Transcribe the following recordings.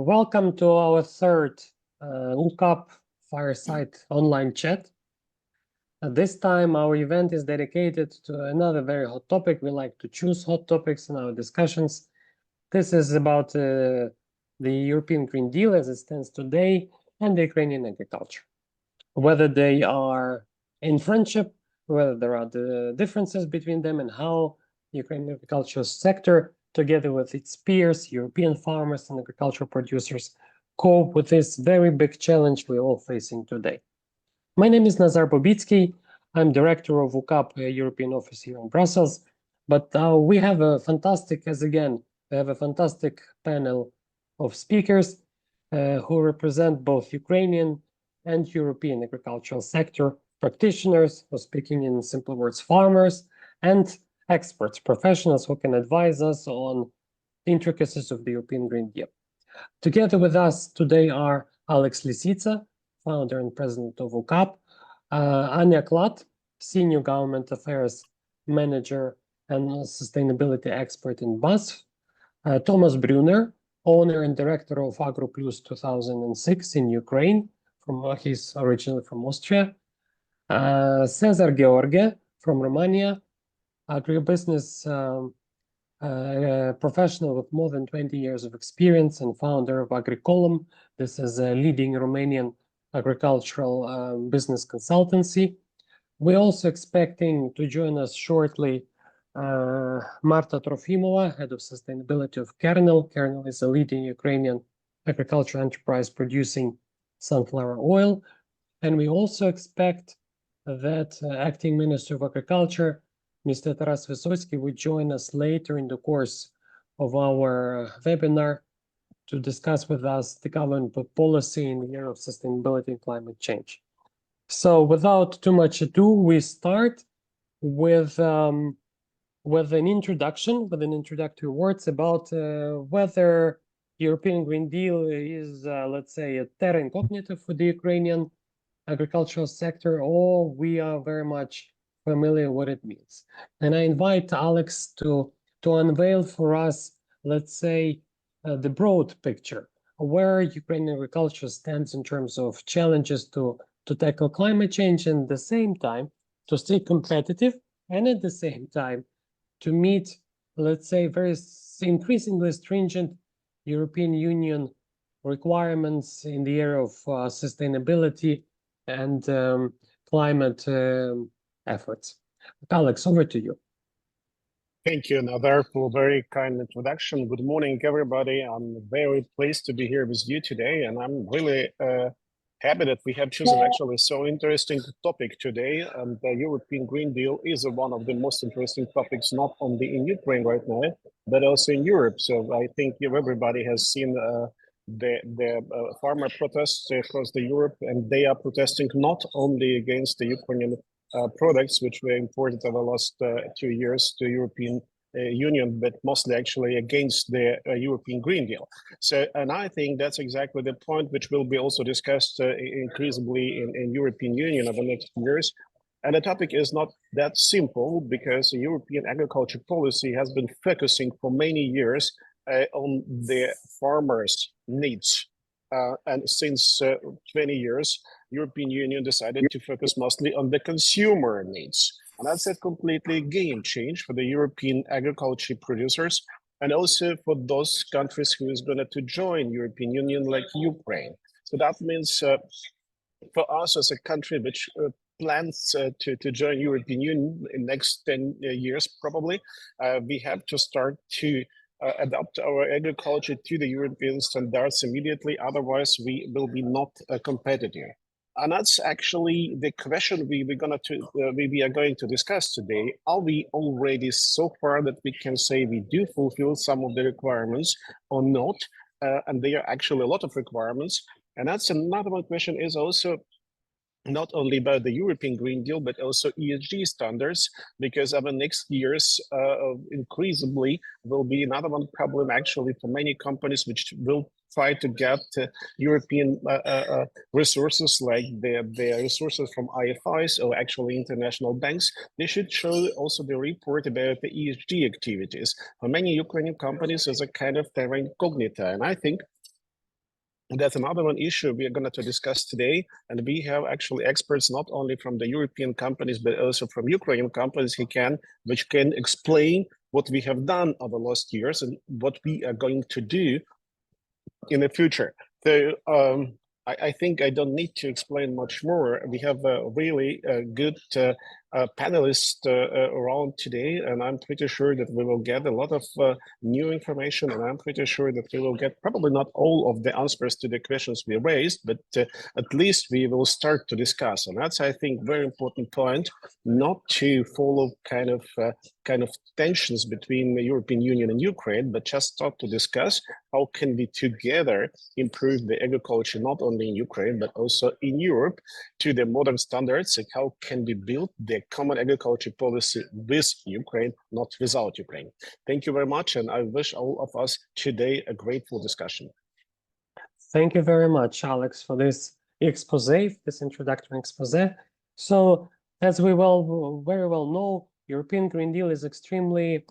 Welcome to our third UCAB Fireside online chat. This time our event is dedicated to another very hot topic. We like to choose hot topics in our discussions. This is about the European Green Deal as it stands today and the Ukrainian agriculture. Whether they are in friendship, whether there are the differences between them, and how the Ukrainian agricultural sector, together with its peers, European farmers and agricultural producers, cope with this very big challenge we're all facing today. My name is Nazar Bobitsky. I'm director of UCAB European office here in Brussels. But we have a fantastic, we have a fantastic panel of speakers who represent both Ukrainian and European agricultural sector practitioners, or speaking in simple words, farmers, and experts, professionals who can advise us on the intricacies of the European Green Deal. Together with us today are Alex Lisica, founder and president of UCAB, Anya Klat, senior government affairs manager and sustainability expert in BASF, Thomas Brunner, owner and director of AgroPlus 2006 in Ukraine, he's originally from Austria, Cezar Gheorghe from Romania, agribusiness professional with more than 20 years of experience and founder of Agricolum. This is a leading Romanian agricultural business consultancy. We're also expecting to join us shortly Marta Trofimova, head of sustainability of Kernel. Kernel is a leading Ukrainian agricultural enterprise producing sunflower oil. And we also expect that acting Minister of Agriculture, Mr. Taras Vysotsky, will join us later in the course of our webinar to discuss with us the government policy in the area of sustainability and climate change. So without too much ado, we start with an introductory words about whether European Green Deal is, let's say, a terra incognita for the Ukrainian agricultural sector, or we are very much familiar what it means. And I invite Alex to unveil for us, let's say, the broad picture, where Ukrainian agriculture stands in terms of challenges to tackle climate change, and at the same time to stay competitive, and at the same time to meet, let's say, very increasingly stringent European Union requirements in the area of sustainability and climate efforts. Alex, over to you. Thank you, Nazar, for a very kind introduction. Good morning, everybody. I'm very pleased to be here with you today, and I'm really happy that we have chosen actually so interesting topic today. And the European Green Deal is one of the most interesting topics, not only in Ukraine right now, but also in Europe. So I think everybody has seen the farmer protests across the Europe, and they are protesting not only against the Ukrainian products which were imported over the last 2 years to European Union, but mostly actually against the European Green Deal. So, and I think that's exactly the point which will be also discussed increasingly in European Union over the next years. And the topic is not that simple, because the European agriculture policy has been focusing for many years on the farmers' needs. And since 20 years, European Union decided to focus mostly on the consumer needs. And that's a completely game change for the European agriculture producers, and also for those countries who is going to join European Union, like Ukraine. So that means for us as a country which plans to join European Union in next 10 years, probably, we have to start to adapt our agriculture to the European standards immediately. Otherwise, we will be not competitive. And that's actually the question we are going to discuss today. Are we already so far that we can say we do fulfill some of the requirements or not? And there are actually a lot of requirements. And that's another one question, is also not only about the European Green Deal, but also ESG standards, because over the next years, increasingly will be another one problem actually for many companies which will try to get European resources, like the resources from IFIs or actually international banks. They should show also the report about the ESG activities. For many Ukrainian companies, as a kind of terra incognita. And I think That's another one issue we are going to discuss today. And we have actually experts not only from the European companies, but also from Ukrainian companies which can explain what we have done over the last years and what we are going to do in the future. So I think I don't need to explain much more. We have a really good panelists around today, and I'm pretty sure that we will get a lot of new information, and I'm pretty sure that we will get probably not all of the answers to the questions we raised, but at least we will start to discuss. And that's, I think, very important point, not to follow kind of tensions between the European Union and Ukraine, but just start to discuss how can we together improve the agriculture, not only in Ukraine, but also in Europe to the modern standards, and how can we build the common agriculture policy with Ukraine, not without Ukraine. Thank you very much, and I wish all of us today a grateful discussion. Thank you very much, Alex, for this expose, this introductory expose. So, as we very well know, European Green Deal is extremely,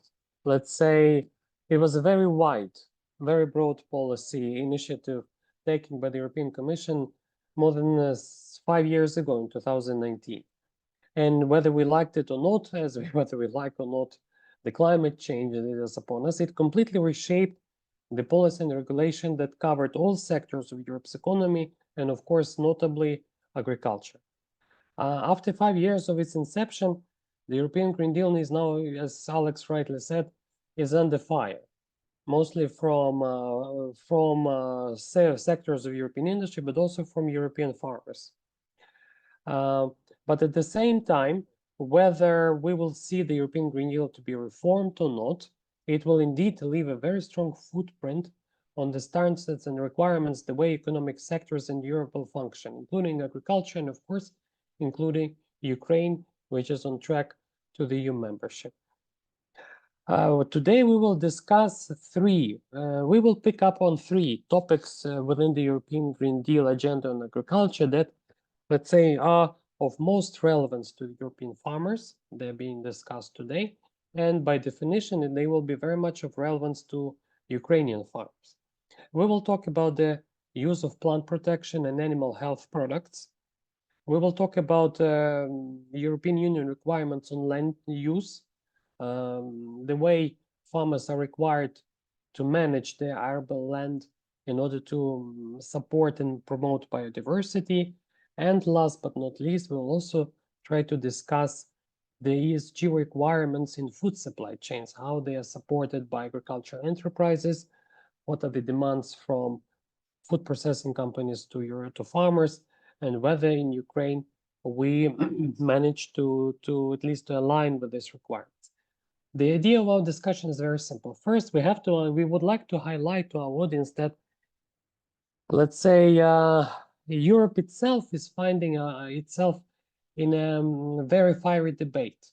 let's say, it was a very wide, very broad policy initiative taken by the European Commission more than 5 years ago in 2019. And whether we liked it or not, whether we like or not, the climate change that is upon us, it completely reshaped the policy and regulation that covered all sectors of Europe's economy, and of course, notably agriculture. After 5 years of its inception, the European Green Deal is now, as Alex rightly said, is under fire, mostly from sectors of European industry, but also from European farmers. But at the same time, whether we will see the European Green Deal to be reformed or not, it will indeed leave a very strong footprint on the standards and requirements, the way economic sectors in Europe will function, including agriculture and, of course, including Ukraine, which is on track to the EU membership. Today we will discuss we will pick up on 3 topics within the European Green Deal agenda on agriculture that, let's say, are of most relevance to European farmers. They're being discussed today. And by definition, they will be very much of relevance to Ukrainian farmers. We will talk about the use of plant protection and animal health products. We will talk about European Union requirements on land use, the way farmers are required to manage their arable land in order to support and promote biodiversity. And last but not least, we'll also try to discuss the ESG requirements in food supply chains, how they are supported by agricultural enterprises, what are the demands from food processing companies to farmers, and whether in Ukraine we managed to at least align with these requirements. The idea of our discussion is very simple. First, we would like to highlight to our audience that, let's say, Europe itself is finding itself in a very fiery debate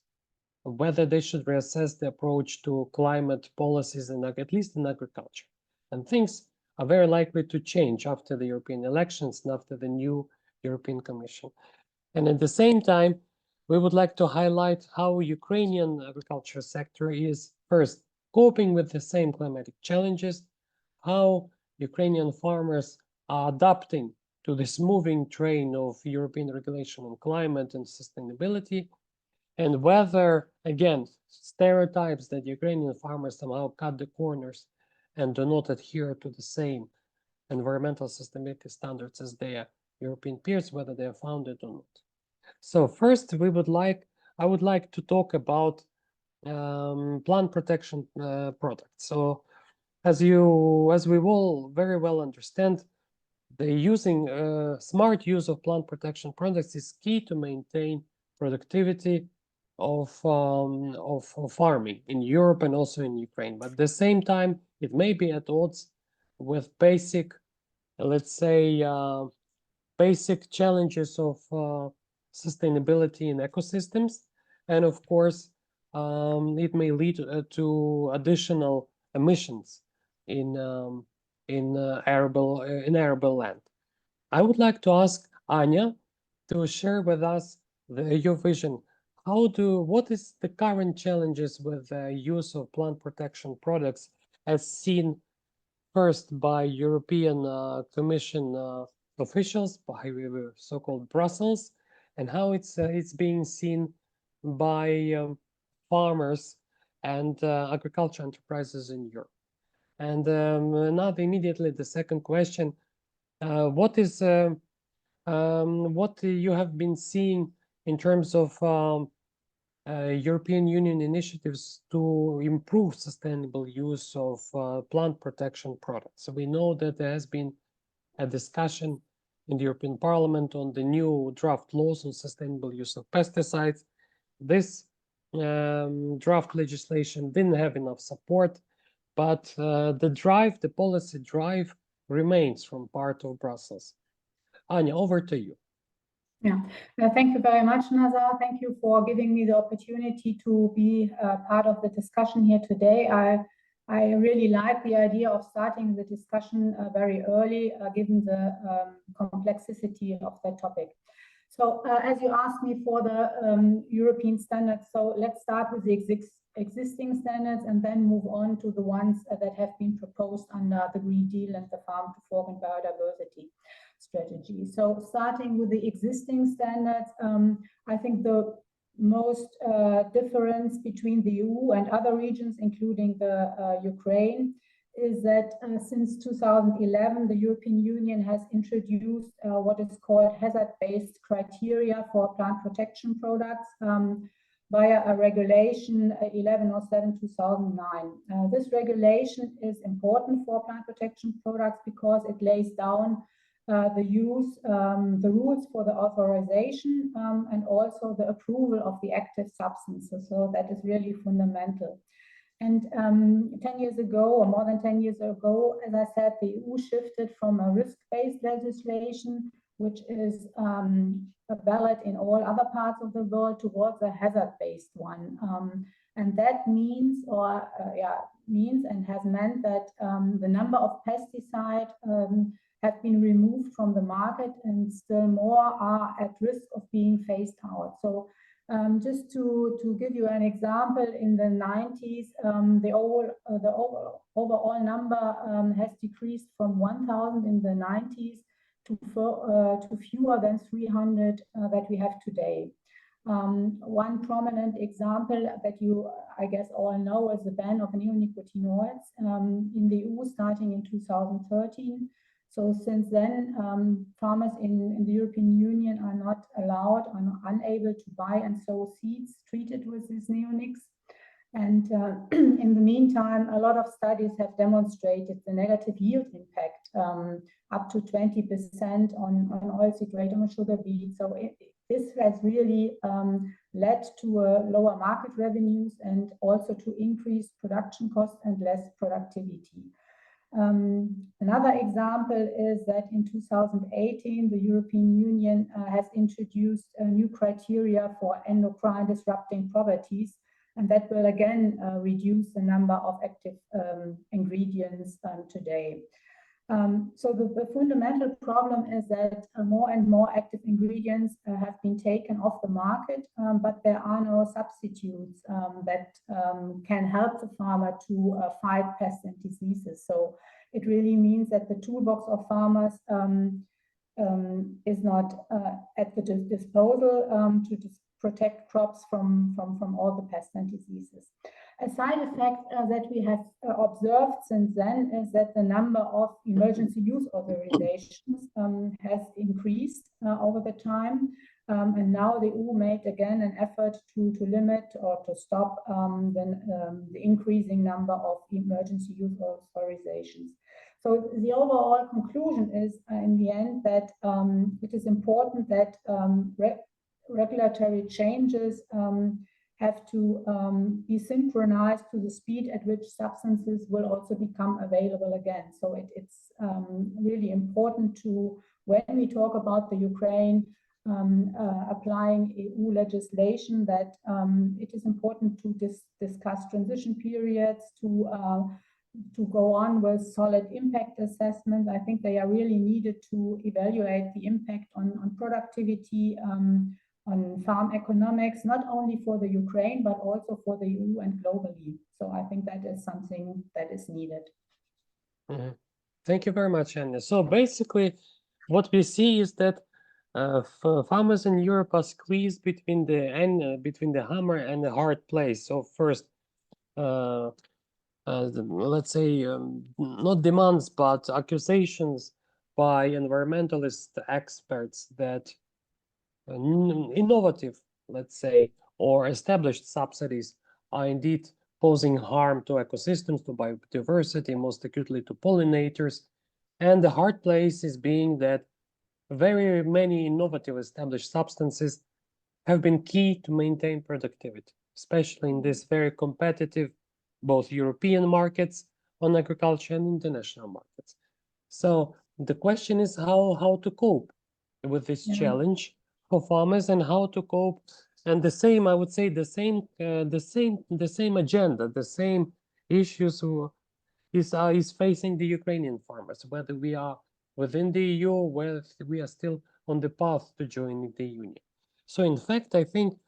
of whether they should reassess the approach to climate policies, at least in agriculture. And things are very likely to change after the European elections and after the new European Commission. And at the same time, we would like to highlight how Ukrainian agriculture sector is first coping with the same climatic challenges, how Ukrainian farmers are adapting to this moving train of European regulation on climate and sustainability, and whether, again, stereotypes that Ukrainian farmers somehow cut the corners and do not adhere to the same environmental sustainability standards as their European peers, whether they are founded or not. So first, I would like to talk about plant protection products. So as we all very well understand, the smart use of plant protection products is key to maintain productivity of farming in Europe and also in Ukraine. But at the same time, it may be at odds with basic, let's say, basic challenges of sustainability in ecosystems. And of course, it may lead to additional emissions in arable land. I would like to ask Anya to share with us your vision. What is the current challenges with the use of plant protection products as seen first by European Commission officials, by so-called Brussels, and how it's being seen by farmers and agriculture enterprises in Europe. And now immediately the second question: what you have been seeing in terms of European Union initiatives to improve sustainable use of plant protection products? So we know that there has been a discussion in the European Parliament on the new draft laws on sustainable use of pesticides. This draft legislation didn't have enough support, but the policy drive remains from part of Brussels. Anya, over to you. Yeah, thank you very much, Nazar. Thank you for giving me the opportunity to be part of the discussion here today. I really like the idea of starting the discussion very early, given the complexity of that topic. So as you asked me for the European standards, so let's start with the existing standards and then move on to the ones that have been proposed under the Green Deal and the Farm to Fork and Biodiversity strategy. So starting with the existing standards, I think the most difference between the EU and other regions, including the Ukraine, is that since 2011, the European Union has introduced what is called hazard-based criteria for plant protection products via a regulation 1107/2009. This regulation is important for plant protection products because it lays down the rules for the authorization and also the approval of the active substances. So that is really fundamental. And 10 years ago, or more than 10 years ago, as I said, the EU shifted from a risk-based legislation, which is valid in all other parts of the world, towards a hazard-based one. And that means and has meant that the number of pesticides have been removed from the market, and still more are at risk of being phased out. So just to give you an example, in the 90s, the overall number has decreased from 1,000 in the 90s to fewer than 300 that we have today. One prominent example that you, I guess, all know is the ban of neonicotinoids in the EU starting in 2013. So since then, farmers in the European Union are not allowed, are unable to buy and sow seeds treated with these neonics. And in the meantime, a lot of studies have demonstrated the negative yield impact, up to 20% on oilseed rape and sugar beet. So this has really led to lower market revenues and also to increased production costs and less productivity. Another example is that in 2018, the European Union has introduced new criteria for endocrine disrupting properties, and that will again reduce the number of active ingredients today. So the fundamental problem is that more and more active ingredients have been taken off the market, but there are no substitutes that can help the farmer to fight pests and diseases. So it really means that the toolbox of farmers is not at the disposal to protect crops from all the pests and diseases. A side effect that we have observed since then is that the number of emergency use authorizations has increased over the time. And now the EU made again an effort to limit or to stop the increasing number of emergency use authorizations. So the overall conclusion is in the end that it is important that regulatory changes have to be synchronized to the speed at which substances will also become available again. So it's really important to, when we talk about the Ukraine applying EU legislation, that it is important to discuss transition periods, to go on with solid impact assessments. I think they are really needed to evaluate the impact on productivity, on farm economics, not only for the Ukraine, but also for the EU and globally. So I think that is something that is needed. Mhm. Thank you very much, Anya. So basically, what we see is that farmers in Europe are squeezed between between the hammer and the hard place. So first, let's say not demands, but accusations by environmentalist experts that innovative, let's say, or established subsidies are indeed posing harm to ecosystems, to biodiversity, most acutely to pollinators. And the hard place is being that very many innovative established substances have been key to maintain productivity, especially in this very competitive, both European markets on agriculture and international markets. So the question is how to cope with this Yeah. challenge for farmers and how to cope. And the same, I would say, the same agenda, the same issues is facing the Ukrainian farmers, whether we are within the EU or whether we are still on the path to joining the Union. So in fact, I think,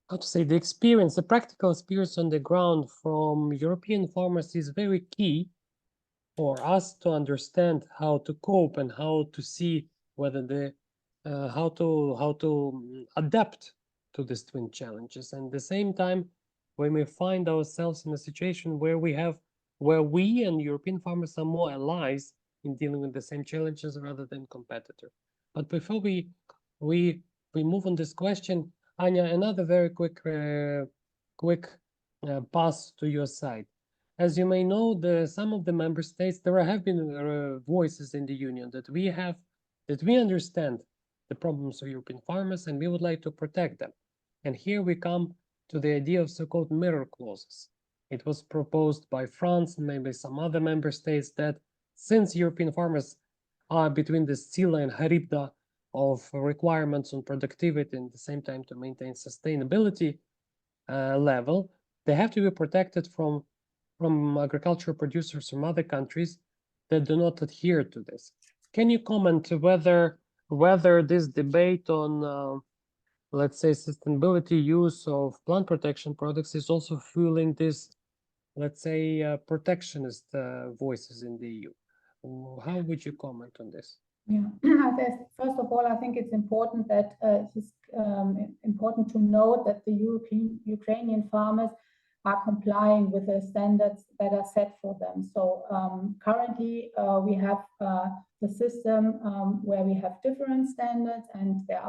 how to say, the experience, the practical experience on the ground from European farmers is very key for us to understand how to cope and how to see whether how to adapt to these twin challenges. And at the same time, we may find ourselves in a situation where we and European farmers are more allies in dealing with the same challenges rather than competitor. But before we move on this question, Anya, another very quick pass to your side. As you may know, some of the member states, there have been voices in the union that we understand the problems of European farmers and we would like to protect them. And here we come to the idea of so-called mirror clauses. It was proposed by France and maybe some other member states that since European farmers are between the Scylla and Charybda of requirements on productivity and at the same time to maintain sustainability level, they have to be protected from agricultural producers from other countries that do not adhere to this. Can you comment whether this debate on let's say sustainability use of plant protection products is also fueling this, let's say, protectionist voices in the EU? How would you comment on this? Yeah, first of all, I think it's important that it's important to note that the Ukrainian farmers are complying with the standards that are set for them. So currently we have the system where we have different standards, and there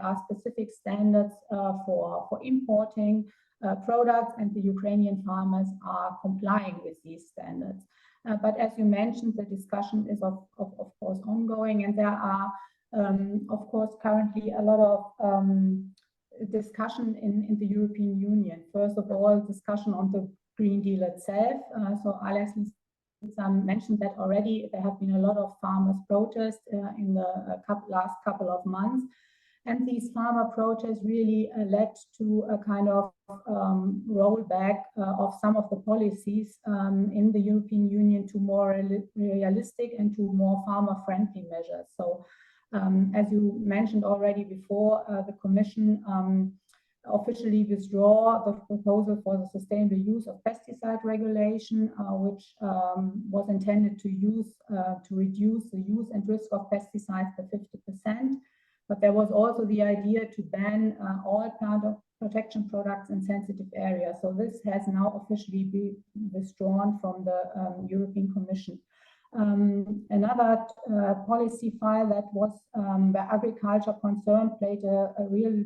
are specific standards for importing products, and the Ukrainian farmers are complying with these standards. But as you mentioned, the discussion is of course ongoing, and there are of course currently a lot of discussion in the European Union. First of all, discussion on the Green Deal itself. So Alex mentioned that already. There have been a lot of farmers' protests in the last couple of months. And these farmer protests really led to a kind of rollback of some of the policies in the European Union to more realistic and to more farmer-friendly measures. So as you mentioned already before, the Commission officially withdraw the proposal for the sustainable use of pesticide regulation, which was intended to reduce the use and risk of pesticides by 50%. But there was also the idea to ban all plant protection products in sensitive areas. So this has now officially been withdrawn from the European Commission. Another policy file that was where agriculture concern played a real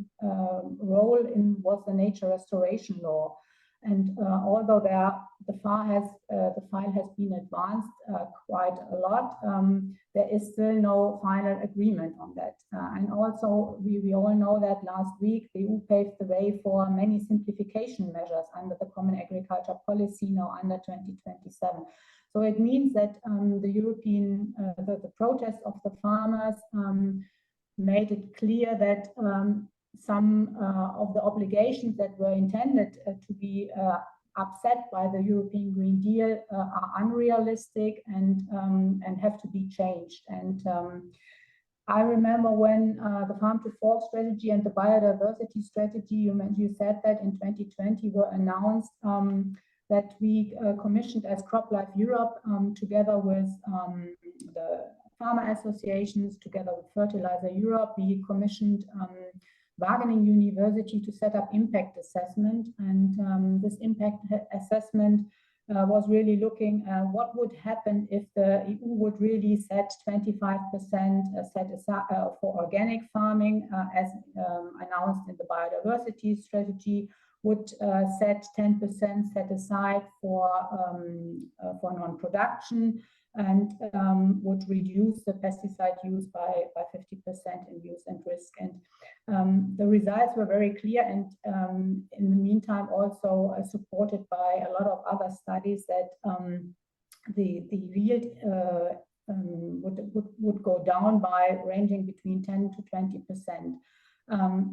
role in was the nature restoration law. And although the file has been advanced quite a lot, there is still no final agreement on that. And also, we all know that last week the EU paved the way for many simplification measures under the Common Agriculture Policy now under 2027. So it means that the protest of the farmers made it clear that some of the obligations that were intended to be upset by the European Green Deal are unrealistic and have to be changed. And I remember when the Farm to Fork strategy and the biodiversity strategy, you said that in 2020 were announced, that we commissioned as CropLife Europe together with the farmer associations, together with Fertilizer Europe. We commissioned Wageningen University to set up impact assessment, and this impact assessment was really looking at what would happen if the EU would really set 25% set aside for organic farming, as announced in the biodiversity strategy, would set 10% set aside for non-production, and would reduce the pesticide use by 50% in use and risk. And the results were very clear, and in the meantime also supported by a lot of other studies that the yield would go down by ranging between 10 to 20%.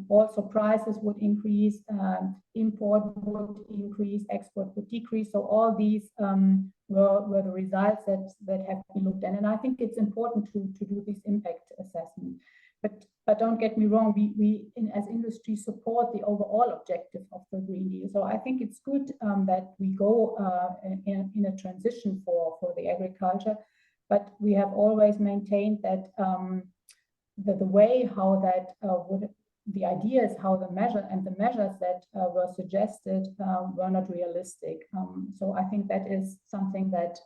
Also prices would increase, import would increase, export would decrease. So all these were the results that have been looked at. And I think it's important to do this impact assessment. But don't get me wrong, we as industry support the overall objective of the Green Deal. So I think it's good that we go in a transition for the agriculture, but we have always maintained that the way how that the ideas how the measures that were suggested were not realistic. So I think that is something that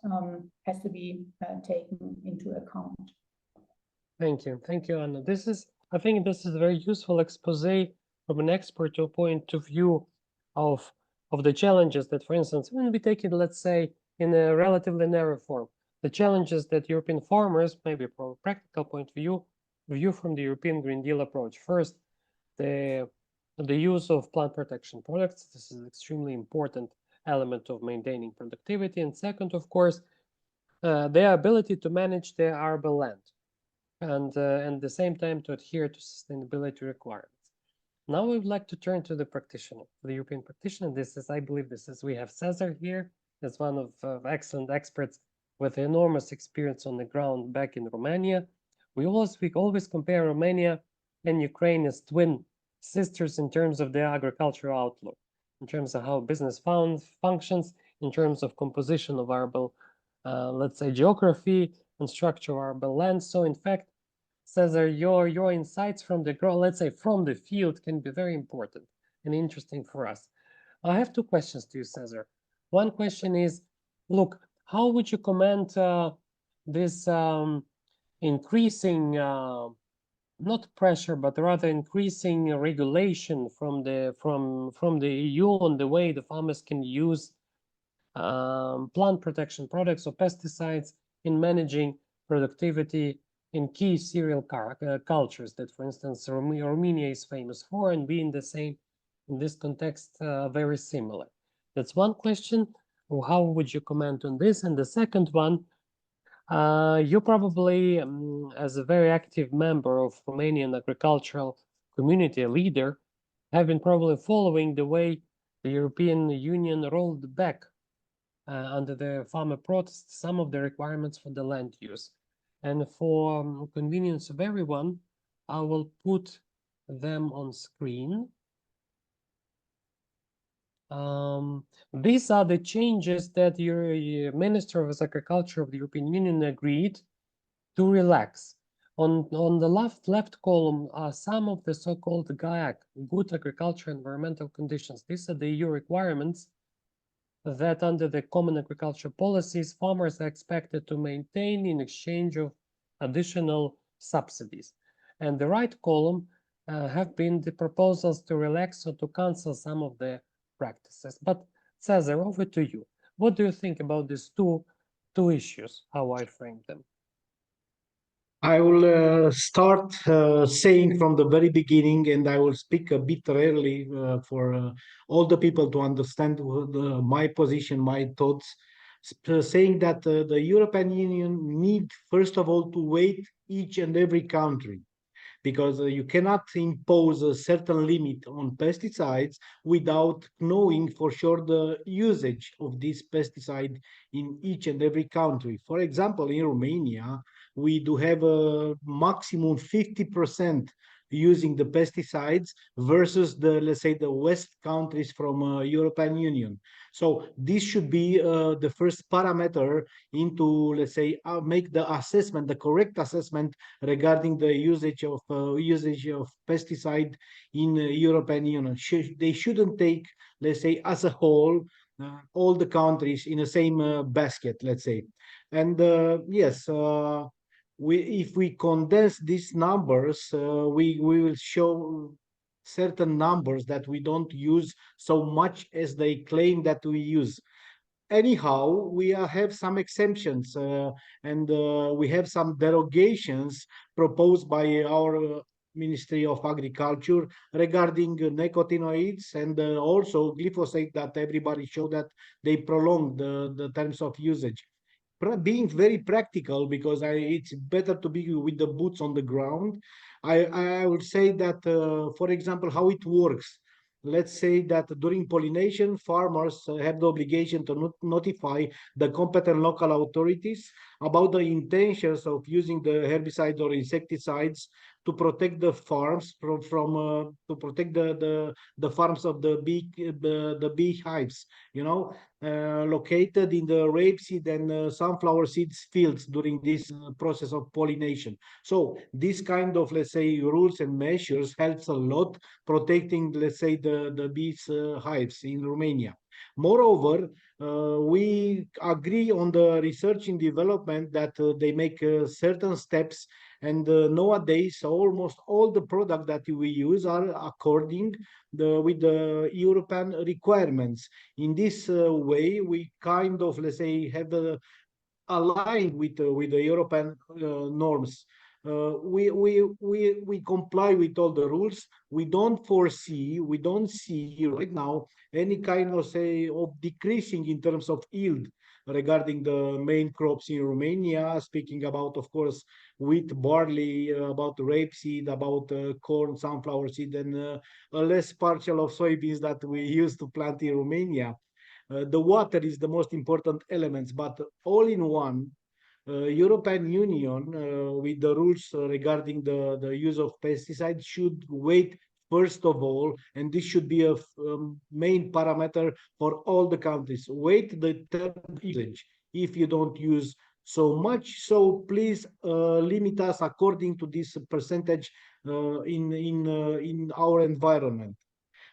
has to be taken into account. Thank you, Anna. I think this is a very useful expose from an expert point of view of the challenges that, for instance, when we take it, let's say, in a relatively narrow form, the challenges that European farmers, maybe from a practical point of view from the European Green Deal approach. First, the use of plant protection products. This is an extremely important element of maintaining productivity. And second, of course, their ability to manage their arable land, and at the same time to adhere to sustainability requirements. Now I would like to turn to the practitioner, the European practitioner. I believe we have Cesar here as one of excellent experts with enormous experience on the ground back in Romania. We always compare Romania and Ukraine as twin sisters in terms of their agricultural outlook, in terms of how business functions, in terms of composition of arable, let's say, geography and structure of arable land. So in fact, Cesar, your insights from from the field can be very important and interesting for us. I have two questions to you, Cesar. One question is, look, how would you comment this increasing not pressure, but rather increasing regulation from the EU on the way the farmers can use plant protection products or pesticides in managing productivity in key cereal cultures that, for instance, Romania is famous for, and we in this context very similar. That's one question. How would you comment on this? And the second one, you probably, as a very active member of Romanian agricultural community, a leader, have been probably following the way the European Union rolled back under the farmer protests some of the requirements for the land use. And for convenience of everyone, I will put them on screen. These are the changes that your Minister of Agriculture of the European Union agreed to relax. On the left column are some of the so-called GAAC, Good Agriculture Environmental Conditions. These are the EU requirements that under the common agriculture policies, farmers are expected to maintain in exchange of additional subsidies. And the right column have been the proposals to relax or to cancel some of the practices. But Cesar, over to you. What do you think about these two issues, how I framed them? I will start saying from the very beginning, and I will speak a bit rarely for all the people to understand my position, my thoughts, saying that the European Union need, first of all, to weight each and every country, because you cannot impose a certain limit on pesticides without knowing for sure the usage of this pesticide in each and every country. For example, in Romania, we do have a maximum 50% using the pesticides versus the, let's say, the West countries from European Union. So this should be the first parameter into, let's say, make the assessment, the correct assessment regarding the usage of pesticide in European Union. They shouldn't take, let's say, as a whole, all the countries in the same basket, let's say. And yes, if we condense these numbers, we will show certain numbers that we don't use so much as they claim that we use. Anyhow, we have some exemptions, and we have some derogations proposed by our Ministry of Agriculture regarding nicotinoids and also glyphosate, that everybody showed that they prolong the terms of usage. Being very practical, because it's better to be with the boots on the ground. I would say that, for example, how it works. Let's say that during pollination, farmers have the obligation to notify the competent local authorities about the intentions of using the herbicides or insecticides to protect the farms from to protect the farms of the beehives, located in the rapeseed and sunflower seeds fields during this process of pollination. So this kind of, let's say, rules and measures helps a lot protecting, let's say, the bees hives in Romania. Moreover, we agree on the research and development that they make certain steps, and nowadays almost all the products that we use are according with the European requirements. In this way, we kind of, let's say, have aligned with the European norms. We comply with all the rules. We don't see right now any kind of, say, of decreasing in terms of yield regarding the main crops in Romania, speaking about, of course, wheat, barley, about rapeseed, about corn, sunflower seed, and a less partial of soybeans that we used to plant in Romania. The water is the most important element, but all in one, European Union, with the rules regarding the use of pesticides, should wait first of all, and this should be a main parameter for all the countries. Wait the term usage. If you don't use so much, so please limit us according to this percentage in our environment.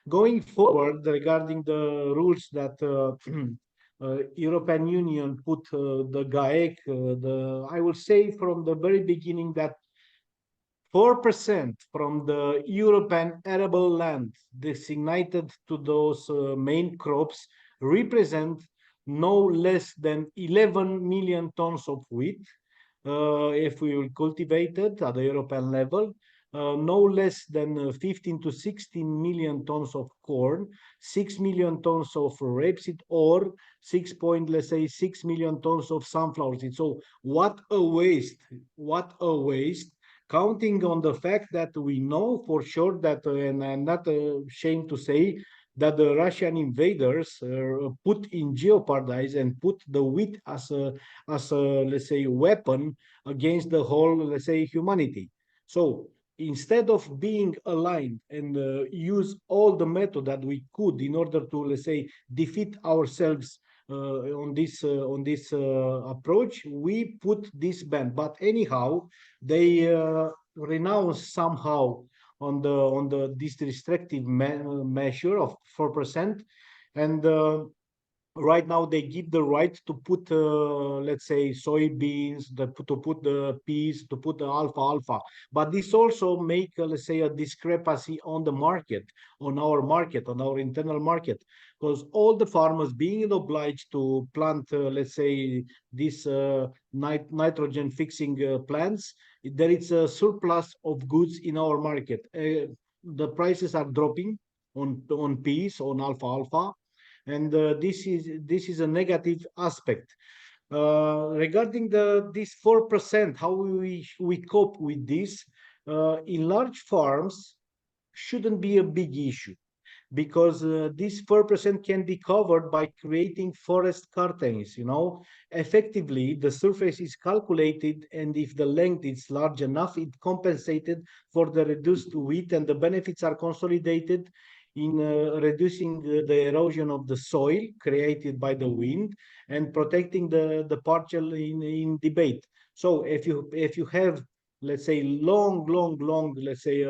Going forward, regarding the rules that European Union put the GAEC, I will say from the very beginning that 4% from the European arable land designated to those main crops represent no less than 11 million tons of wheat, if we will cultivate it at the European level, no less than 15 to 16 million tons of corn, 6 million tons of rapeseed, or 6 million tons of sunflower seed. So what a waste, what a waste, counting on the fact that we know for sure that, and I'm not ashamed to say, that the Russian invaders put in jeopardize and put the wheat as a, let's say, weapon against the whole, let's say, humanity. So instead of being aligned and use all the method that we could in order to, let's say, defeat ourselves on this approach, we put this ban. But anyhow, they renounce somehow on this restrictive measure of 4%, and right now they give the right to put let's say soybeans, to put the peas, to put the alfalfa, but this also make let's say a discrepancy on the market, on our internal market, because all the farmers being obliged to plant let's say this nitrogen fixing plants, there is a surplus of goods in our market. The prices are dropping on peas, on alfalfa, and this is a negative aspect. Regarding this 4%, how we cope with this in large farms shouldn't be a big issue. because this 4% can be covered by creating forest curtains, Effectively, the surface is calculated, and if the length is large enough, it compensated for the reduced width, and the benefits are consolidated in reducing the erosion of the soil created by the wind and protecting the partial in debate. So if you have, let's say, long, let's say,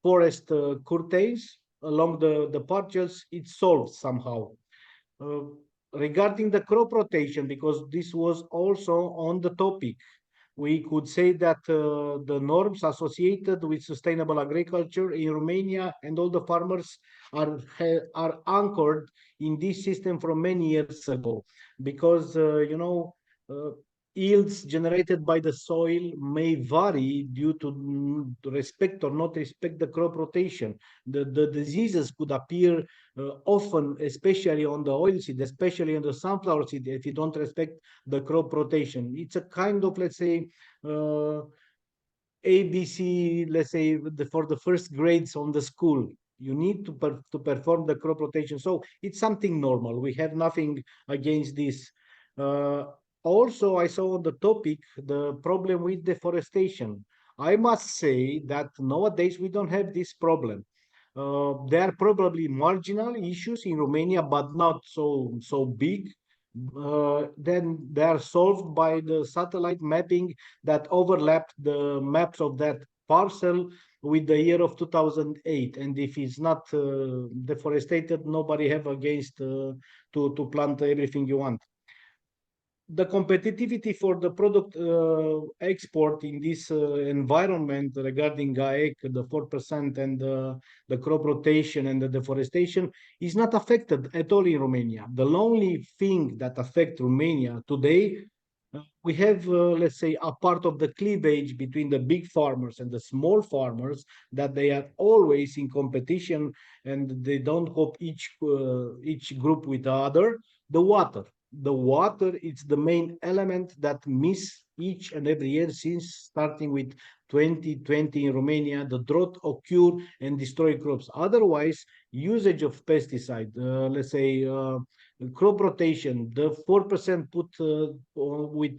forest curtains along the partials, it solved somehow. Uh, Regarding the crop rotation, because this was also on the topic, we could say that the norms associated with sustainable agriculture in Romania and all the farmers are anchored in this system from many years ago, because uh, yields generated by the soil may vary due to respect or not respect the crop rotation. The diseases could appear often, especially on the oilseed, especially on the sunflower seed, if you don't respect the crop rotation. It's a kind of, let's say, uh, ABC, let's say, for the first grades on the school. You need to perform the crop rotation. So it's something normal. We have nothing against this. Uh, Also, I saw on the topic the problem with deforestation. I must say that nowadays we don't have this problem. There are probably marginal issues in Romania, but not so big. Then they are solved by the satellite mapping that overlapped the maps of that parcel with the year of 2008. And if it's not deforested, nobody have against to plant everything you want. The competitivity for the product export in this environment regarding GAEC, the 4% and the crop rotation and the deforestation is not affected at all in Romania. The only thing that affects Romania today, we have, let's say, a part of the cleavage between the big farmers and the small farmers, that they are always in competition and they don't hope each group with the other. The water is the main element that miss each and every year since starting with 2020 in Romania. The drought occur and destroy crops. Otherwise, usage of pesticide, let's say, crop rotation, the 4% put with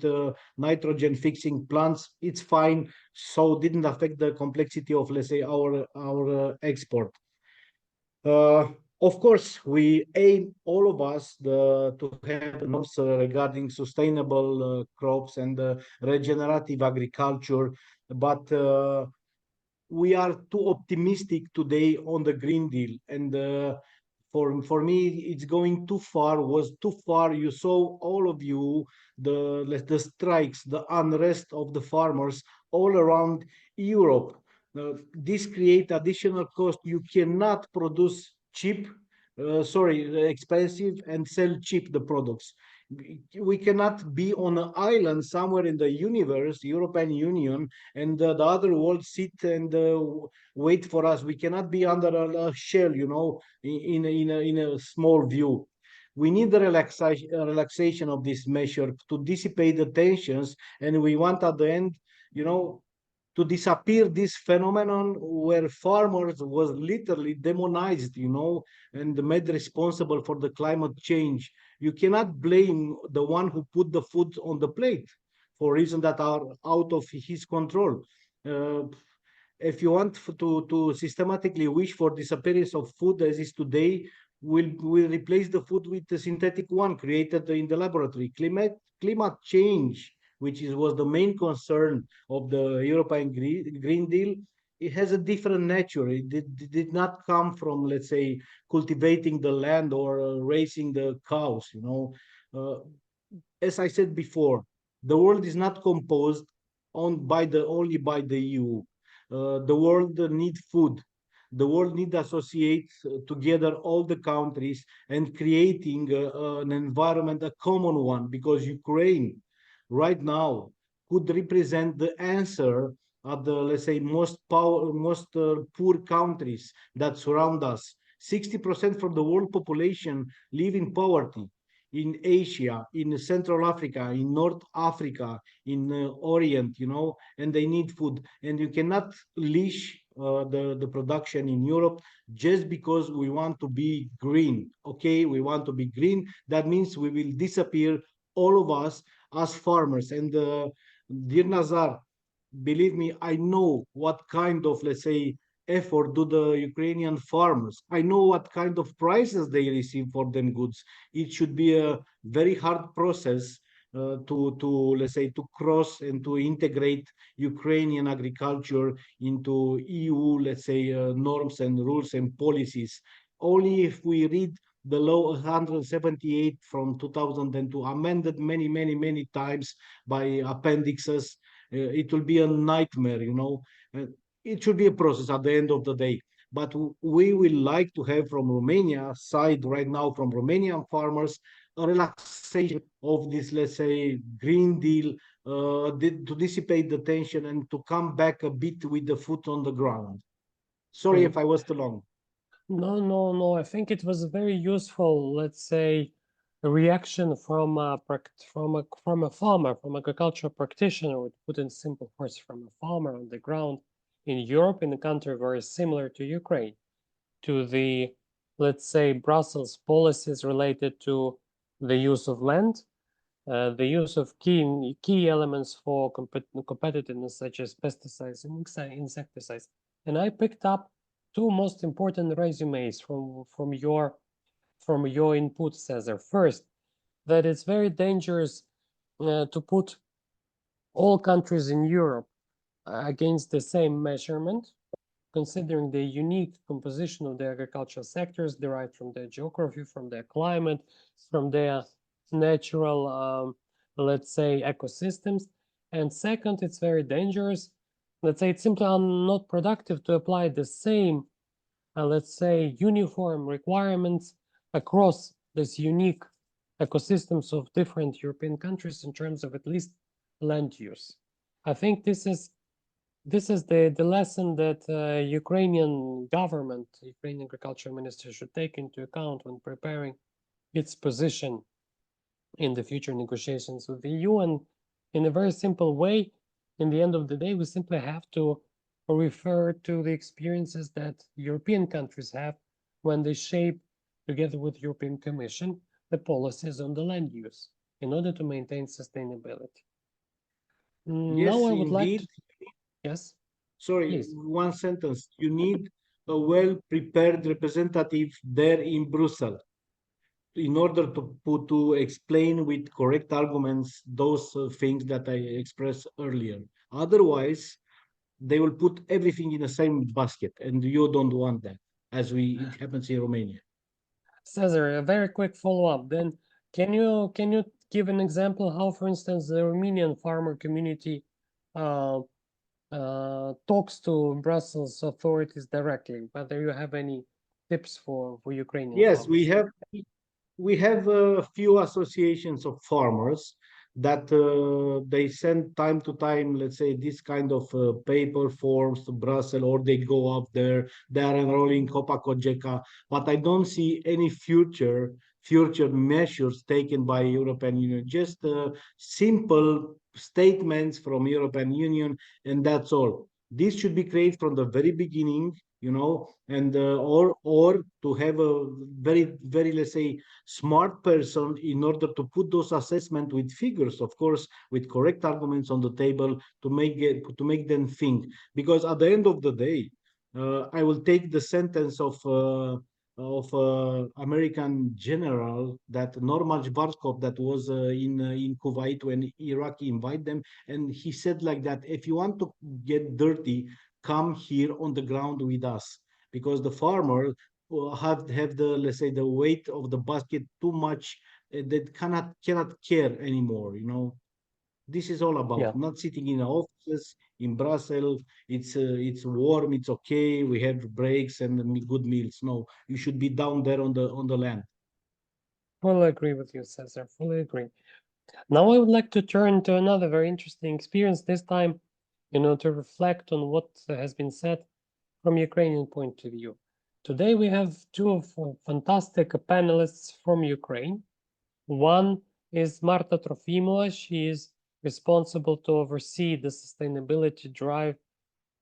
nitrogen fixing plants, it's fine. So didn't affect the complexity of, let's say, our export. Of course, we aim, all of us, to have norms regarding sustainable crops and regenerative agriculture, but we are too optimistic today on the Green Deal, and for me, it's going too far. Was too far. You saw, all of you, the strikes, the unrest of the farmers all around Europe. This create additional cost. You cannot produce cheap, expensive, and sell cheap the products. We cannot be on an island somewhere in the universe, European Union, and the other world sit and wait for us. We cannot be under a shell, in a small view. We need the relaxation of this measure to dissipate the tensions, and we want at the end, to disappear this phenomenon where farmers was literally demonized, and made responsible for the climate change. You cannot blame the one who put the food on the plate for reasons that are out of his control. If you want to systematically wish for disappearance of food as is today, we'll replace the food with the synthetic one created in the laboratory. Climate change, which was the main concern of the European Green Deal, it has a different nature. It did not come from, let's say, cultivating the land or raising the cows. As I said before, the world is not composed only by the EU. The world needs food. The world needs to associate together all the countries and creating an environment, a common one, because Ukraine right now could represent the answer of the, let's say, most poor countries that surround us. 60% from the world population live in poverty in Asia, in Central Africa, in North Africa, in Orient, and they need food. And you cannot leash the production in Europe just because we want to be green. Okay, we want to be green. That means we will disappear, all of us as farmers. And dear Nazar, believe me, I know what kind of, let's say, effort do the Ukrainian farmers. I know what kind of prices they receive for them goods. It should be a very hard process to let's say to cross and to integrate Ukrainian agriculture into EU, let's say, norms and rules and policies. Only if we read the law 178 from 2002, amended many times by appendixes, it will be a nightmare, you know. It should be a process at the end of the day. But we will like to have from Romania side right now, from Romanian farmers, a relaxation of this, let's say, Green Deal, to dissipate the tension and to come back a bit with the foot on the ground. Sorry if I was too long. No. I think it was a very useful, let's say, a reaction from a farmer, from agricultural practitioner, would put in simple words, from a farmer on the ground in Europe, in a country very similar to Ukraine, to the, let's say, Brussels policies related to the use of land, the use of key elements for competitiveness, such as pesticides and insecticides. And I picked up two most important resumes from your input, Cesar. First, that it's very dangerous to put all countries in Europe against the same measurement, considering the unique composition of the agricultural sectors derived from their geography, from their climate, from their natural, let's say, ecosystems. And second, it's very dangerous. Let's say it's simply not productive to apply the same, let's say, uniform requirements across this unique ecosystems of different European countries in terms of at least land use. I think this is the lesson that Ukrainian government, Ukrainian agriculture minister should take into account when preparing its position in the future negotiations with the EU. And in a very simple way, in the end of the day, we simply have to refer to the experiences that European countries have when they shape, together with European Commission, the policies on the land use in order to maintain sustainability. Yes, Now I would like indeed. to, yes. Sorry, Please. one sentence. You need a well-prepared representative there in Brussels in order to explain with correct arguments those things that I expressed earlier. Otherwise, they will put everything in the same basket, and you don't want that, as it happens in Romania. Cesar, a very quick follow-up. Then, can you give an example how, for instance, the Romanian farmer community talks to Brussels authorities directly? Whether you have any tips for Ukrainian Yes, farmers? we have a few associations of farmers that they send time to time, let's say, this kind of paper forms to Brussels, or they go up there, they are enrolling Copa Cogeca, but I don't see any future measures taken by European Union, just simple statements from European Union, and that's all. This should be created from the very beginning, you know, and or to have a very, let's say, smart person in order to put those assessment with figures, of course, with correct arguments on the table to make them think. Because at the end of the day, I will take the sentence of American general, that Norman Barkov, that was in Kuwait when Iraq invite them, and he said like that: if you want to get dirty, come here on the ground with us, because the farmer have the, let's say, the weight of the basket too much, that cannot care anymore, you know. This is all about Yeah. not sitting in offices in Brussels. It's warm, it's okay, we have breaks and good meals. No, you should be down there on the land. Fully agree with you, Cesar. Fully agree. Now I would like to turn to another very interesting experience, this time, to reflect on what has been said from Ukrainian point of view. Today we have two fantastic panelists from Ukraine. One is Marta Trofimova. She is responsible to oversee the sustainability drive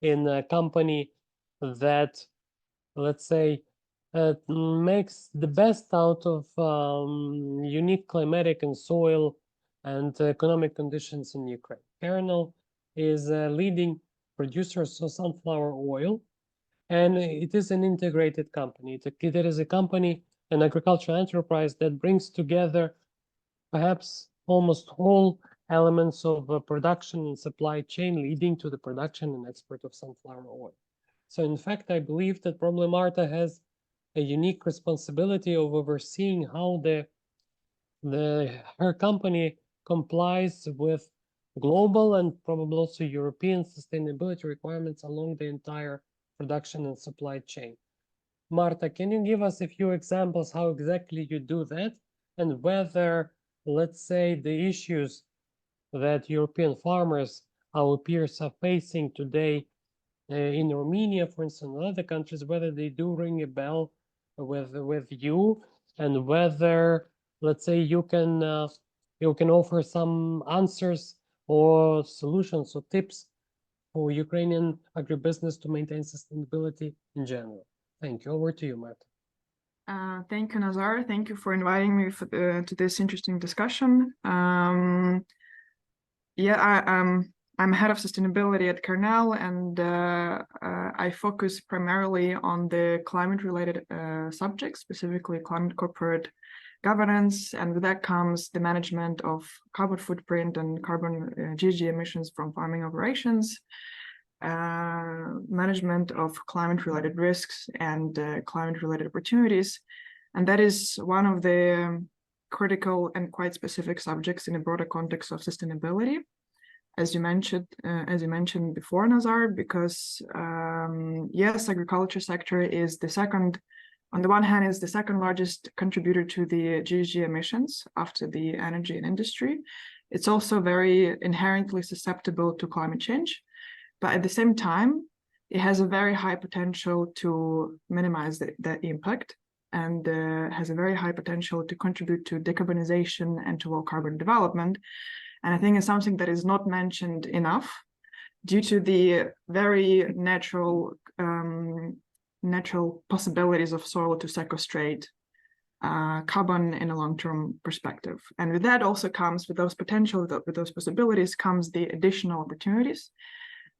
in a company that, let's say, makes the best out of unique climatic and soil and economic conditions in Ukraine. Kernel is a leading producer of sunflower oil, and it is an integrated company. It is a company, an agricultural enterprise that brings together perhaps almost all elements of production and supply chain, leading to the production and export of sunflower oil. So in fact, I believe that probably Marta has a unique responsibility of overseeing how her company complies with global and probably also European sustainability requirements along the entire production and supply chain. Marta, can you give us a few examples how exactly you do that, and whether, let's say, the issues that European farmers, our peers, are facing today in Romania, for instance, and other countries, whether they do ring a bell with you, and whether, let's say, you can offer some answers or solutions or tips for Ukrainian agribusiness to maintain sustainability in general. Thank you. Over to you, Marta. Thank you, Nazar. Thank you for inviting me to this interesting discussion. I'm head of sustainability at Kernel, and I focus primarily on the climate-related subjects, specifically climate corporate governance, and with that comes the management of carbon footprint and carbon GHG emissions from farming operations, management of climate-related risks and climate-related opportunities. And that is one of the critical and quite specific subjects in a broader context of sustainability, as you mentioned before, Nazar, because yes, agriculture sector is the second, on the one hand, is the second largest contributor to the GHG emissions after the energy and industry. It's also very inherently susceptible to climate change. But at the same time, it has a very high potential to minimize the impact, and has a very high potential to contribute to decarbonization and to low carbon development. And I think it's something that is not mentioned enough due to the very natural possibilities of soil to sequestrate carbon in a long-term perspective. And with that also comes, with those possibilities comes the additional opportunities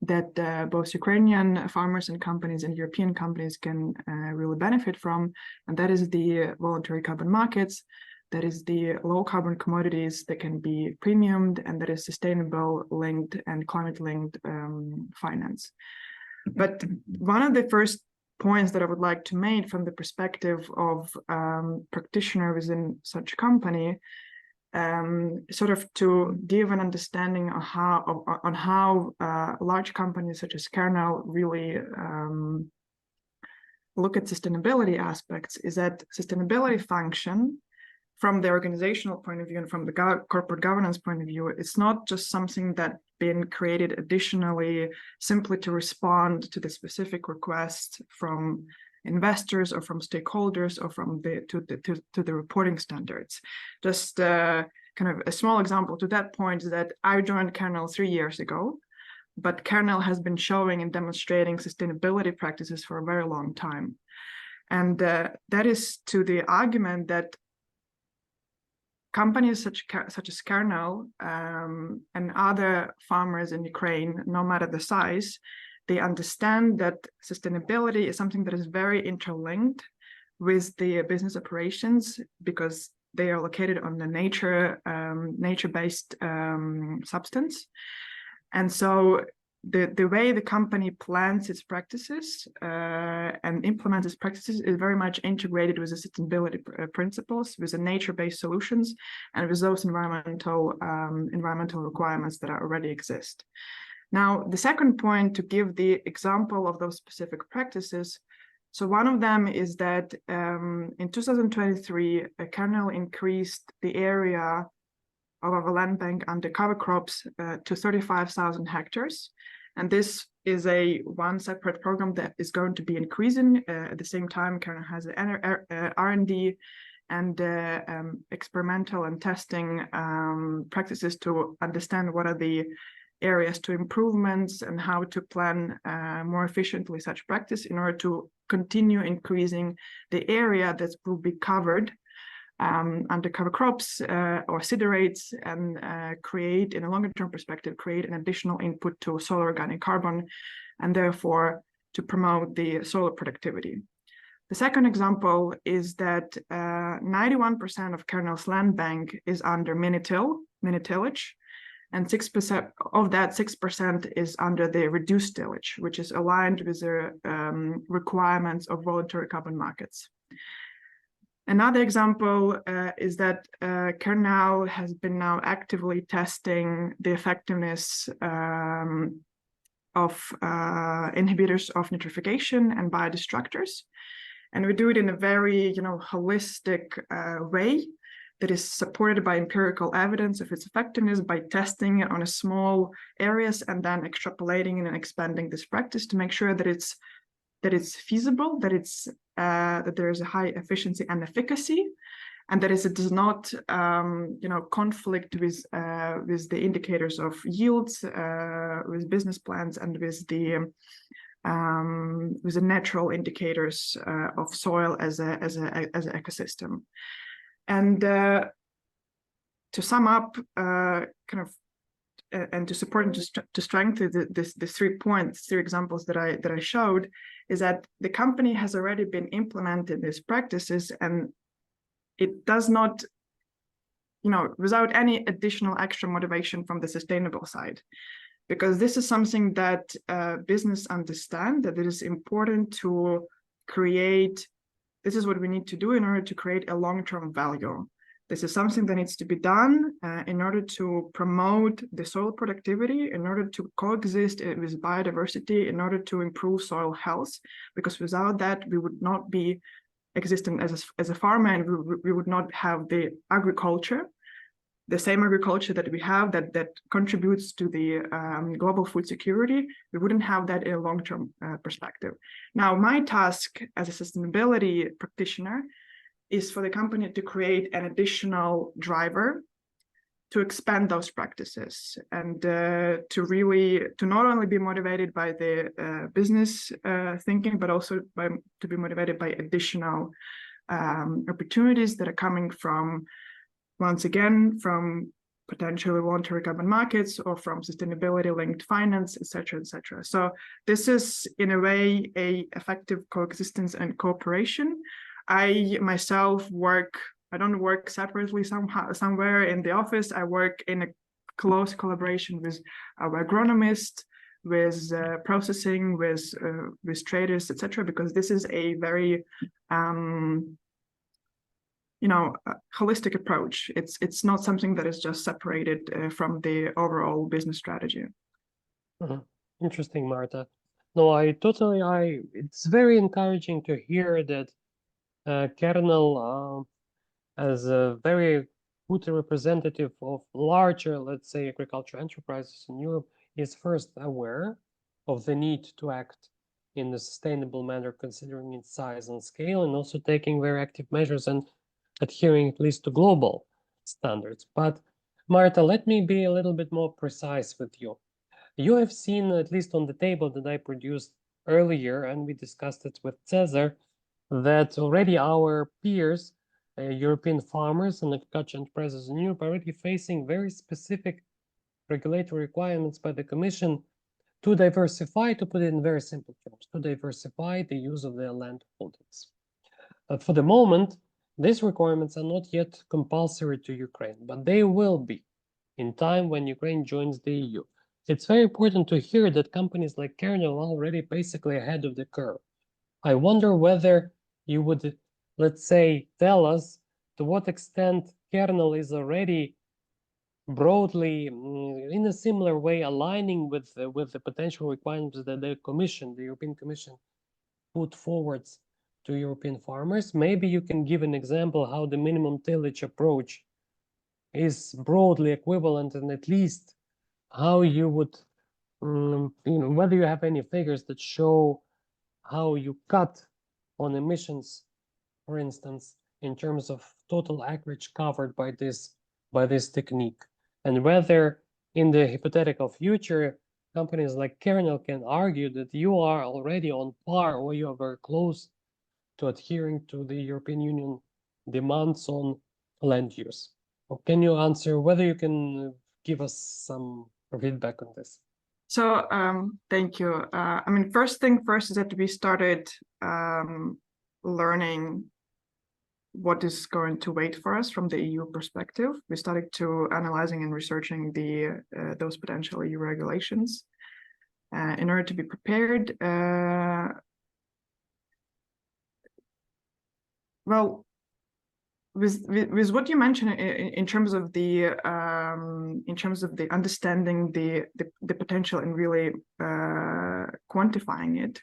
that both Ukrainian farmers and companies and European companies can really benefit from. And that is the voluntary carbon markets, that is the low carbon commodities that can be premiumed, and that is sustainable linked and climate linked finance. But one of the first points that I would like to make from the perspective of practitioner within such a company, sort of to give an understanding on how large companies such as Kernel really look at sustainability aspects, is that sustainability function from the organizational point of view and from the corporate governance point of view, it's not just something that's been created additionally simply to respond to the specific requests from investors or from stakeholders or from the reporting standards. Just kind of a small example to that point is that I joined Kernel 3 years ago, but Kernel has been showing and demonstrating sustainability practices for a very long time. And that is to the argument that companies such as Kernel and other farmers in Ukraine, no matter the size, they understand that sustainability is something that is very interlinked with the business operations, because they are located on the nature-based substance. And so the way the company plans its practices and implements its practices is very much integrated with the sustainability principles, with the nature-based solutions, and with those environmental requirements that already exist. Now, the second point, to give the example of those specific practices, so one of them is that in 2023, Kernel increased the area of our land bank under cover crops to 35,000 hectares. And this is one separate program that is going to be increasing. At the same time, Kernel has R&D and experimental and testing practices to understand what are the areas to improvements and how to plan more efficiently such practice in order to continue increasing the area that will be covered under cover crops or siderates, and create, in a longer term perspective, create an additional input to soil organic carbon, and therefore to promote the soil productivity. The second example is that 91% of Kernel's land bank is under mini-tillage, and 6% of that 6% is under the reduced tillage, which is aligned with the requirements of voluntary carbon markets. Another example is that Kernel has been now actively testing the effectiveness of inhibitors of nitrification and biodestructors. And we do it in a very, holistic way that is supported by empirical evidence of its effectiveness, by testing it on a small areas and then extrapolating and expanding this practice to make sure that it's feasible, that there is a high efficiency and efficacy, and that it does not, conflict with the indicators of yields, with business plans, and with the natural indicators of soil as an ecosystem. And to sum up, and to support and to strengthen the 3 points, 3 examples that I showed, is that the company has already been implementing these practices, and it does not, without any additional extra motivation from the sustainable side, because this is something that business understand, that it is important to create. This is what we need to do in order to create a long-term value. This is something that needs to be done in order to promote the soil productivity, in order to coexist with biodiversity, in order to improve soil health, because without that, we would not be existing as a farmer, and we would not have the agriculture, the same agriculture that we have that contributes to the global food security. We wouldn't have that in a long-term perspective. Now, my task as a sustainability practitioner is for the company to create an additional driver to expand those practices, and to not only be motivated by the business thinking, but also to be motivated by additional opportunities that are coming from, once again, from potentially voluntary carbon markets or from sustainability linked finance, etc., etc. So this is, in a way, a effective coexistence and cooperation. I myself I don't work separately somewhere in the office. I work in a close collaboration with our agronomist, with processing, with traders, etc., because this is a very holistic approach. It's not something that is just separated from the overall business strategy. Interesting, Marta. No, it's very encouraging to hear that Kernel, as a very good representative of larger, let's say, agricultural enterprises in Europe, is first aware of the need to act in a sustainable manner, considering its size and scale, and also taking very active measures and adhering at least to global standards. But Marta, let me be a little bit more precise with you. You have seen, at least on the table that I produced earlier, and we discussed it with Cesar, that already our peers, European farmers and agriculture enterprises in Europe, are already facing very specific regulatory requirements by the Commission to diversify, to put it in very simple terms, to diversify the use of their land holdings. For the moment, these requirements are not yet compulsory to Ukraine, but they will be in time when Ukraine joins the EU. It's very important to hear that companies like Kernel are already basically ahead of the curve. I wonder whether you would, let's say, tell us to what extent Kernel is already broadly, in a similar way, aligning with the potential requirements that the European Commission, put forward to European farmers. Maybe you can give an example how the minimum tillage approach is broadly equivalent, and at least how you would, whether you have any figures that show how you cut on emissions, for instance, in terms of total acreage covered by this technique, and whether in the hypothetical future, companies like Kernel can argue that you are already on par or you are very close to adhering to the European Union demands on land use. Or can you answer whether you can give us some feedback on this? So thank you. I mean, first thing first is that we started learning what is going to wait for us from the EU perspective. We started to analyzing and researching those potential EU regulations in order to be prepared. Well, with what you mentioned in terms of the understanding the potential and really quantifying it,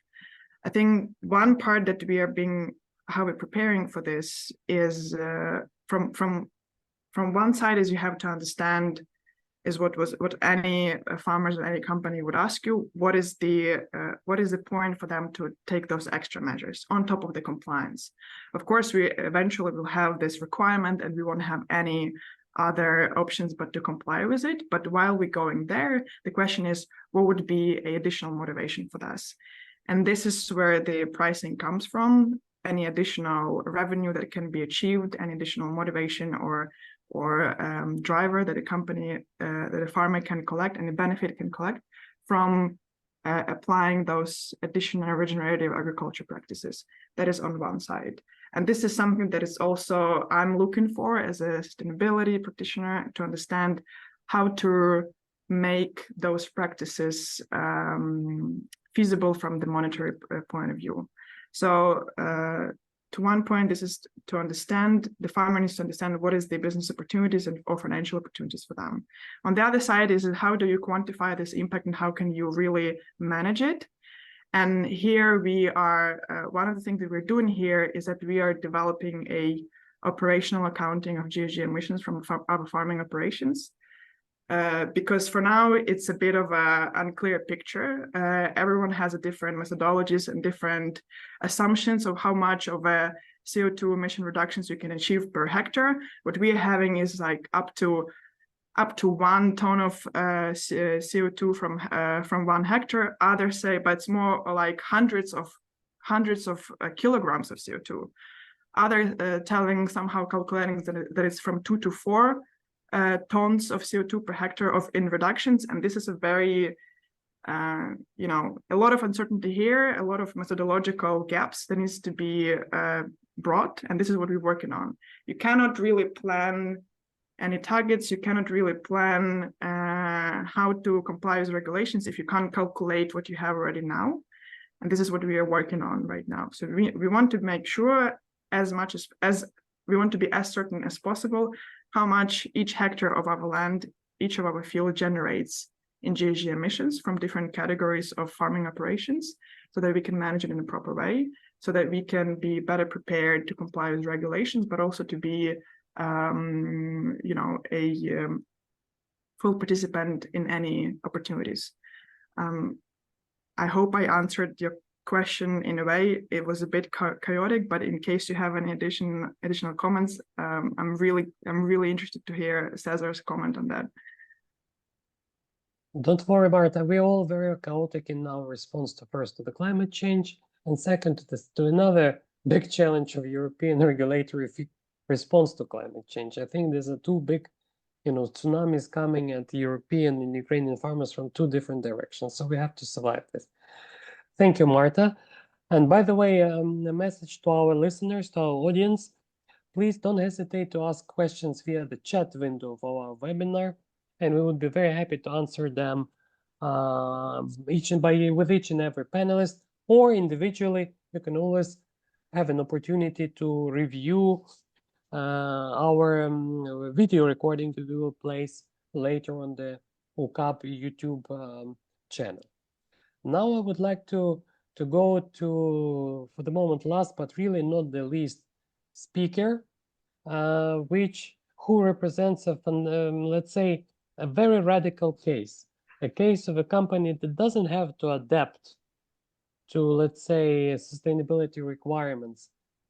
I think one part that we are how we're preparing for this is from one side is you have to understand is what any farmers or any company would ask you, what is the point for them to take those extra measures on top of the compliance. Of course, we eventually will have this requirement and we won't have any other options but to comply with it. But while we're going there, the question is, what would be an additional motivation for us? And this is where the pricing comes from, any additional revenue that can be achieved, any additional motivation or driver that a company, that a farmer can collect and the benefit can collect from applying those additional regenerative agriculture practices. That is on one side. And this is something that is also I'm looking for as a sustainability practitioner to understand how to make those practices feasible from the monetary point of view. So to one point, this is to understand, the farmer needs to understand what is the business opportunities or financial opportunities for them. On the other side is how do you quantify this impact and how can you really manage it? And here we are, one of the things that we're doing here is that we are developing a operational accounting of GHG emissions from our farming operations. Because for now, it's a bit of an unclear picture. Everyone has a different methodologies and different assumptions of how much of a CO2 emission reductions you can achieve per hectare. What we're having is like up to 1 ton of CO2 from 1 hectare. Others say, but it's more like hundreds of kilograms of CO2. Others telling somehow calculating that it's from 2 to 4 tons of CO2 per hectare in reductions. And this is a very, a lot of uncertainty here, a lot of methodological gaps that needs to be brought. And this is what we're working on. You cannot really plan any targets. You cannot really plan how to comply with regulations if you can't calculate what you have already now. And this is what we are working on right now. So we want to make sure as much as we want to be as certain as possible how much each hectare of our land, each of our field generates in GHG emissions from different categories of farming operations, so that we can manage it in a proper way, so that we can be better prepared to comply with regulations, but also to be, a full participant in any opportunities. I hope I answered your question in a way. It was a bit chaotic, but in case you have any additional comments, I'm really interested to hear Cesar's comment on that. Don't worry, Marta. We're all very chaotic in our response to first to the climate change, and second to another big challenge of European regulatory response to climate change. I think there's a two big, tsunamis coming at European and Ukrainian farmers from two different directions. So we have to survive this. Thank you, Marta. And by the way, a message to our listeners, to our audience, please don't hesitate to ask questions via the chat window of our webinar, and we would be very happy to answer them with each and every panelist, or individually. You can always have an opportunity to review our video recording that we will place later on the UCAB YouTube channel. Now I would like to go to, for the moment, last but really not the least, speaker, who represents let's say, a very radical case, a case of a company that doesn't have to adapt to, let's say, sustainability requirements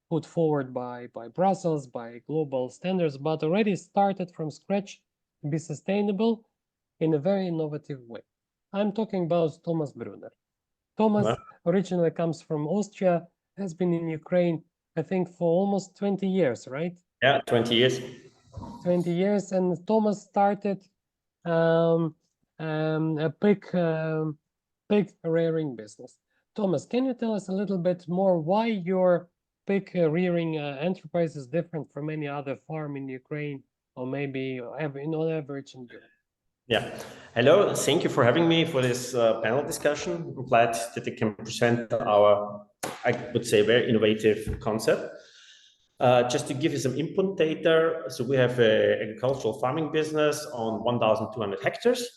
put forward by Brussels, by global standards, but already started from scratch to be sustainable in a very innovative way. I'm talking about Thomas Brunner. Thomas Hello. originally comes from Austria, has been in Ukraine, I think, for almost 20 years, right? Yeah, 20 years. 20 years, and Thomas started a pig rearing business. Thomas, can you tell us a little bit more why your pig rearing enterprise is different from any other farm in Ukraine, or maybe on average in Europe? Yeah. Hello. Thank you for having me for this panel discussion. I'm glad that I can present our, I would say, very innovative concept. Just to give you some input data, so we have an agricultural farming business on 1,200 hectares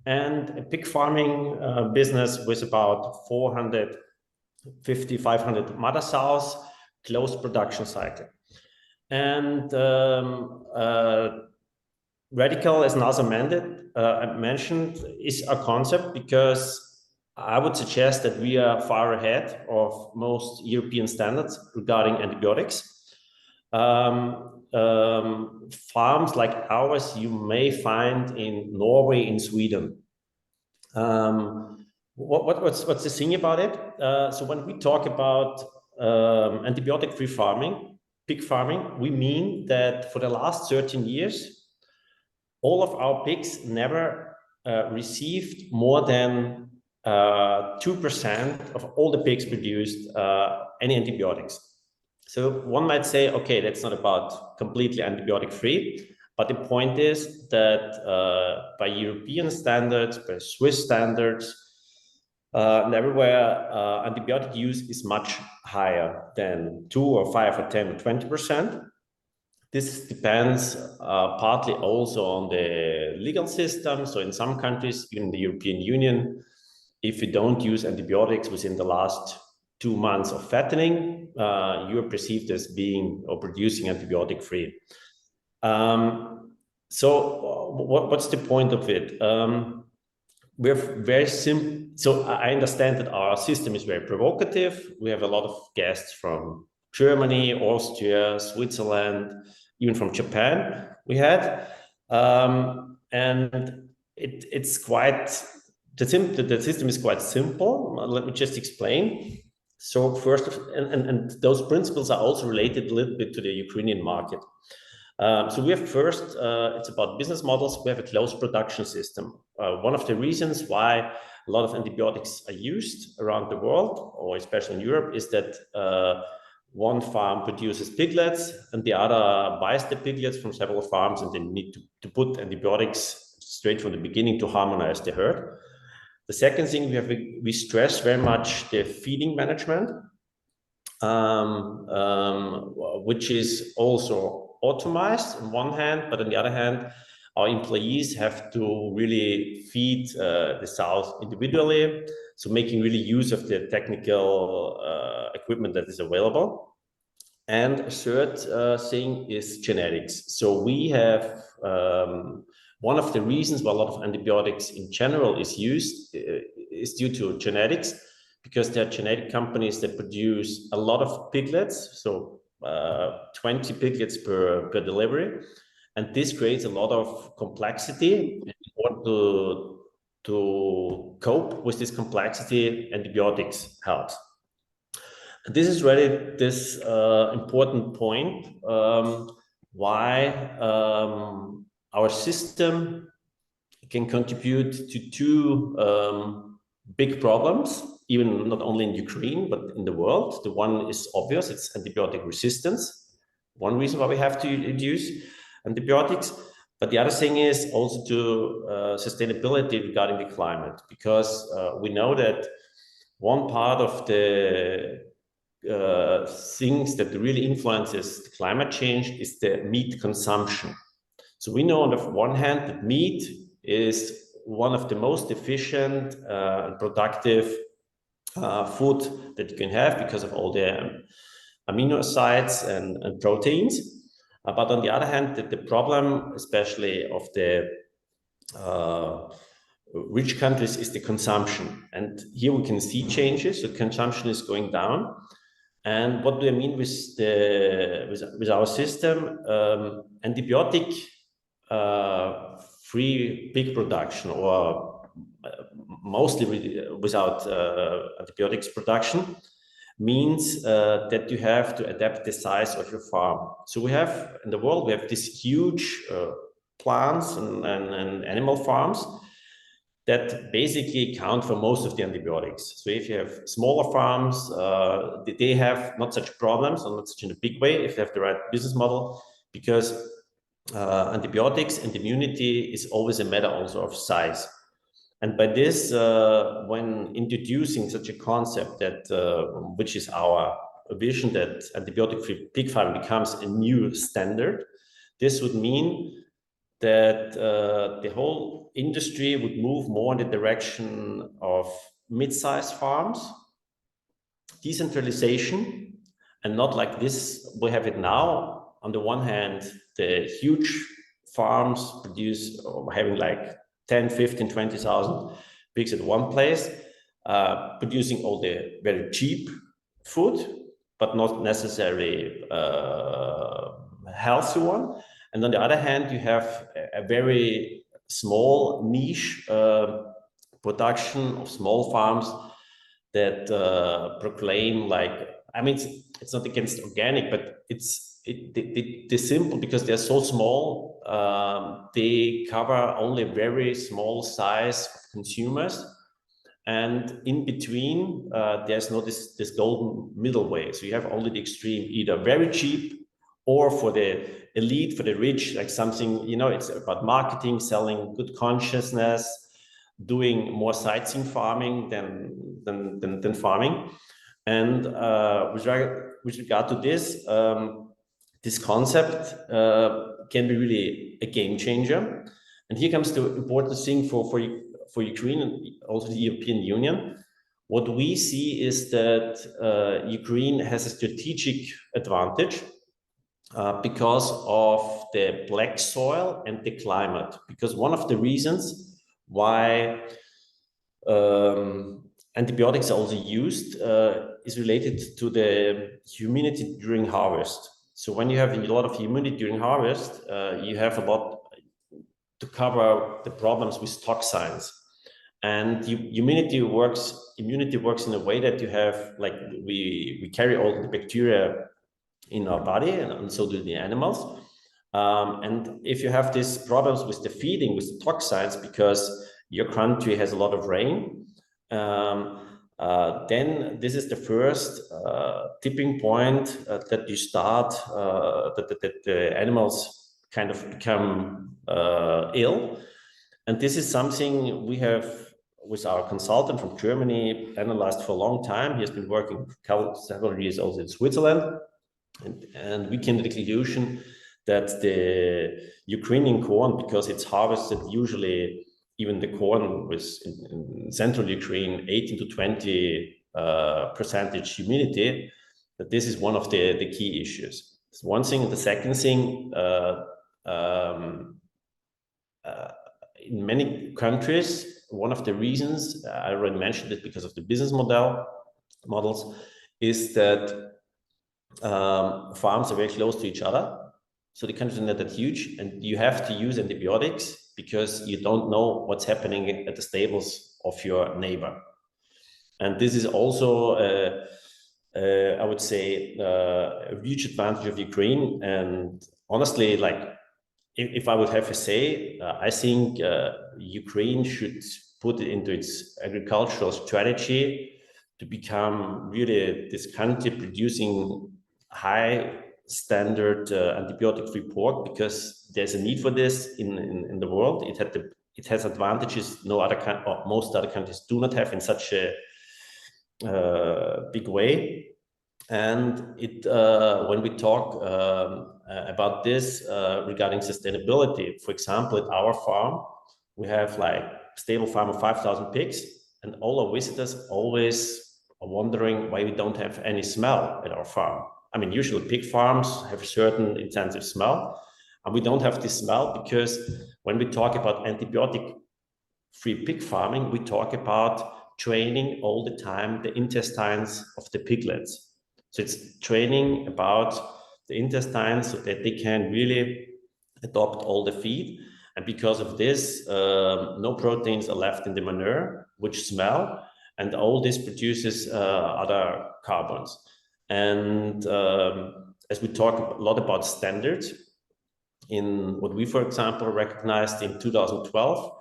and a pig farming business with about 450, 500 mother sows, closed production cycle. And radical, as Nazar mentioned, is a concept because I would suggest that we are far ahead of most European standards regarding antibiotics. Farms like ours you may find in Norway, in Sweden. What's the thing about it? So when we talk about antibiotic-free farming, pig farming, we mean that for the last 13 years, all of our pigs never received more than 2% of all the pigs produced any antibiotics. So one might say, okay, that's not about completely antibiotic-free, but the point is that by European standards, by Swiss standards, and everywhere, antibiotic use is much higher than 2 or 5 or 10 or 20%. This depends partly also on the legal system. So in some countries, in the European Union, if you don't use antibiotics within the last 2 months of fattening, you're perceived as being or producing antibiotic-free. So what's the point of it? We're very simple. So I understand that our system is very provocative. We have a lot of guests from Germany, Austria, Switzerland, even from Japan we had. And it's quite, the system is quite simple. Let me just explain. So first, and those principles are also related a little bit to the Ukrainian market. So we have first, it's about business models. We have a closed production system. One of the reasons why a lot of antibiotics are used around the world, or especially in Europe, is that one farm produces piglets and the other buys the piglets from several farms, and they need to put antibiotics straight from the beginning to harmonize the herd. The second thing we stress very much the feeding management, which is also automized on one hand, but on the other hand, our employees have to really feed the sows individually. So making really use of the technical equipment that is available. And a third thing is genetics. So we have one of the reasons why a lot of antibiotics in general is used is due to genetics, because there are genetic companies that produce a lot of piglets, so 20 piglets per delivery. And this creates a lot of complexity. In order to cope with this complexity, antibiotics help. This is really this important point why our system can contribute to two big problems, even not only in Ukraine, but in the world. The one is obvious, it's antibiotic resistance. One reason why we have to reduce antibiotics. But the other thing is also to sustainability regarding the climate, because we know that one part of the things that really influences climate change is the meat consumption. So we know on the one hand that meat is one of the most efficient and productive food that you can have because of all the amino acids and proteins. But on the other hand, the problem, especially of the rich countries, is the consumption. And here we can see changes. The consumption is going down. And what do I mean with our system? Antibiotic free pig production or mostly without antibiotics production means that you have to adapt the size of your farm. So we have in the world, we have these huge plants and animal farms that basically account for most of the antibiotics. So if you have smaller farms, they have not such problems, or not such in a big way, if they have the right business model, because antibiotics and immunity is always a matter also of size. And by this, when introducing such a concept that, which is our vision, that antibiotic-free pig farming becomes a new standard, this would mean that the whole industry would move more in the direction of mid-sized farms, decentralization, and not like this, we have it now. On the one hand, the huge farms produce, having like 10, 15, 20,000 pigs at one place, producing all the very cheap food, but not necessarily healthy one. And on the other hand, you have a very small niche production of small farms that proclaim, like, I mean, it's not against organic, but they're simple because they're so small. They cover only a very small size of consumers. And in between, there's no this golden middle way. So you have only the extreme, either very cheap or for the elite, for the rich, like something, you know, it's about marketing, selling good consciousness, doing more sightseeing farming than farming. And with regard to this, this concept can be really a game changer. And here comes the important thing for Ukraine and also the European Union. What we see is that Ukraine has a strategic advantage because of the black soil and the climate. Because one of the reasons why antibiotics are also used is related to the humidity during harvest. So when you have a lot of humidity during harvest, you have a lot to cover the problems with toxins. And immunity works in a way that you have, like, we carry all the bacteria in our body, and so do the animals. And if you have these problems with the feeding, with the toxins, because your country has a lot of rain, then this is the first tipping point that you start, that the animals kind of become ill. And this is something we have, with our consultant from Germany, analyzed for a long time. He has been working several years also in Switzerland. And we came to the conclusion that the Ukrainian corn, because it's harvested usually, even the corn was in central Ukraine, 18 to 20% humidity, that this is one of the key issues. It's one thing. The second thing, in many countries, one of the reasons, I already mentioned it because of the business models, is that farms are very close to each other. So the countries are not that huge, and you have to use antibiotics because you don't know what's happening at the stables of your neighbor. And this is also, I would say, a huge advantage of Ukraine. And honestly, like, if I would have to say, I think Ukraine should put it into its agricultural strategy to become really this country producing high standard antibiotic-free pork, because there's a need for this in the world. It has advantages most other countries do not have in such a big way. And it when we talk about this regarding sustainability, for example, at our farm, we have like a stable farm of 5,000 pigs, and all our visitors always are wondering why we don't have any smell at our farm. I mean, usually pig farms have a certain intensive smell, and we don't have this smell because when we talk about antibiotic-free pig farming, we talk about training all the time the intestines of the piglets. So it's training about the intestines so that they can really adopt all the feed. And because of this, no proteins are left in the manure, which smell, and all this produces other carbons. And as we talk a lot about standards, in what we, for example, recognized in 2012,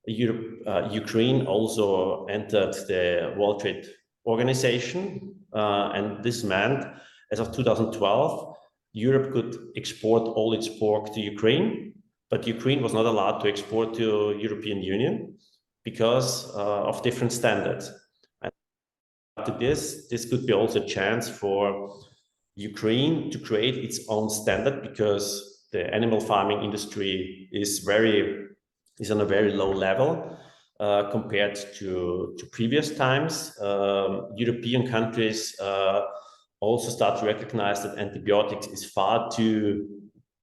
Ukraine also entered the World Trade Organization, and this meant, as of 2012, Europe could export all its pork to Ukraine, but Ukraine was not allowed to export to European Union because of different standards. And to this could be also a chance for Ukraine to create its own standard, because the animal farming industry is on a very low level compared to previous times. European countries also start to recognize that antibiotics is far too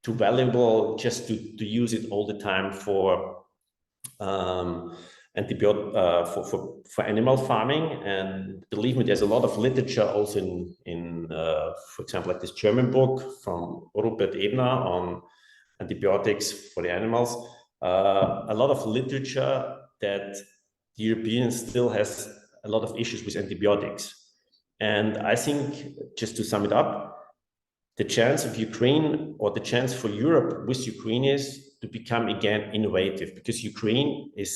valuable just to use it all the time for for animal farming. And believe me, there's a lot of literature also in for example, like this German book from Rupert Ebner on antibiotics for the animals. A lot of literature that the Europeans still has a lot of issues with antibiotics. And I think, just to sum it up, the chance of Ukraine, or the chance for Europe with Ukraine, is to become again innovative, because Ukraine is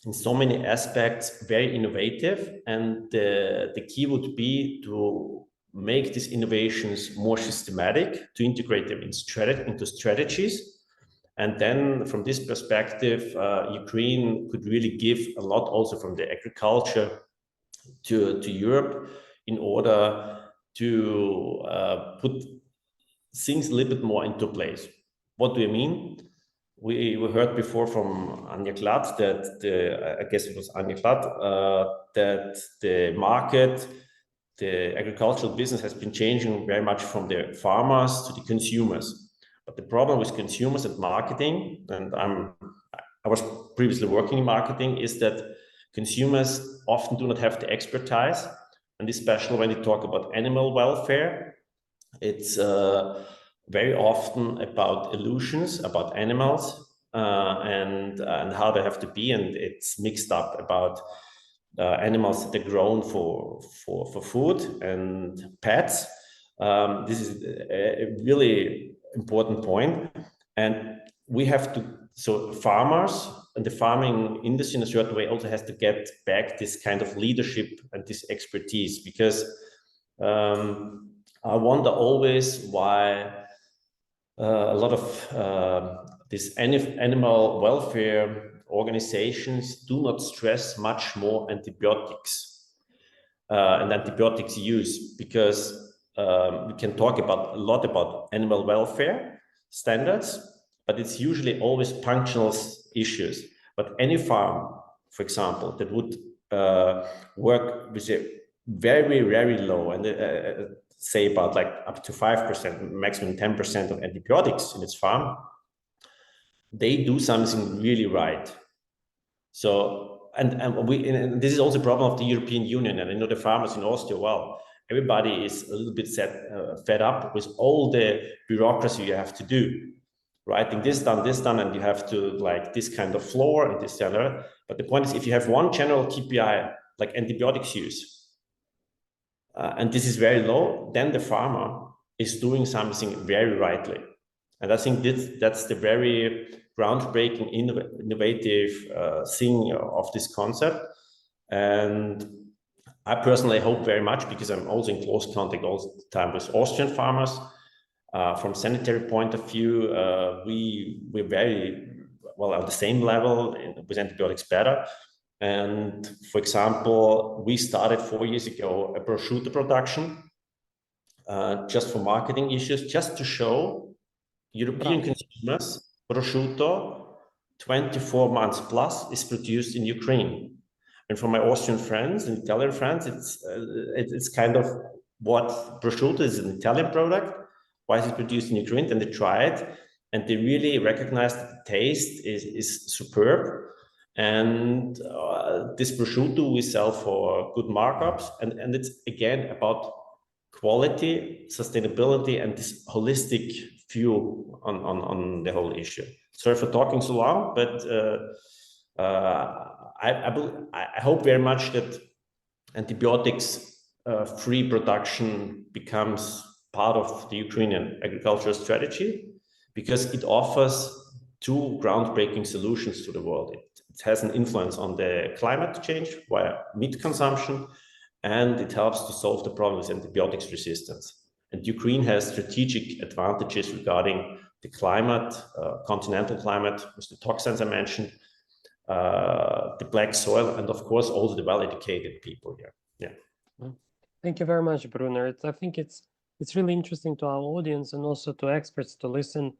in so many aspects very innovative, and the key would be to make these innovations more systematic, to integrate them into strategies. And then from this perspective, Ukraine could really give a lot also from the agriculture to Europe, in order to put things a little bit more into place. What do you mean? We heard before from Anja Klatt that I guess it was Anja Klatt, that the market, the agricultural business has been changing very much from the farmers to the consumers. But the problem with consumers and marketing, and I was previously working in marketing, is that consumers often do not have the expertise, and especially when you talk about animal welfare, it's very often about illusions about animals and how they have to be, and it's mixed up about animals that are grown for food and pets. This is a really important point, and we have to. So farmers and the farming industry in a certain way also has to get back this kind of leadership and this expertise, because I wonder always why a lot of these animal welfare organizations do not stress much more antibiotics and antibiotics use, because we can talk a lot about animal welfare standards, but it's usually always functional issues. But any farm, for example, that would work with a very, very low, and say about like up to 5%, maximum 10% of antibiotics in its farm, they do something really right. So, and this is also a problem of the European Union, and I know the farmers in Austria well. Everybody is a little bit fed up with all the bureaucracy you have to do. Writing this done, and you have to like this kind of floor and this and that. But the point is, if you have one general KPI, like antibiotics use, and this is very low, then the farmer is doing something very rightly. And I think that's the very groundbreaking, innovative thing of this concept. And I personally hope very much, because I'm also in close contact all the time with Austrian farmers. From sanitary point of view, we're very well on the same level with antibiotics better. And for example, we started 4 years ago a prosciutto production just for marketing issues, just to show European consumers prosciutto 24 months plus is produced in Ukraine. And for my Austrian friends and Italian friends, it's kind of what prosciutto is an Italian product. Why is it produced in Ukraine? Then they try it, and they really recognize that the taste is superb. And this prosciutto we sell for good markups, and it's again about quality, sustainability, and this holistic view on the whole issue. Sorry for talking so long, but I hope very much that antibiotics free production becomes part of the Ukrainian agricultural strategy, because it offers two groundbreaking solutions to the world. It has an influence on the climate change via meat consumption, and it helps to solve the problem with antibiotics resistance. And Ukraine has strategic advantages regarding the climate, continental climate, with the toxins I mentioned, the black soil, and of course also the well-educated people here. Yeah. Thank you very much, Brunner. I think it's really interesting to our audience and also to experts to listen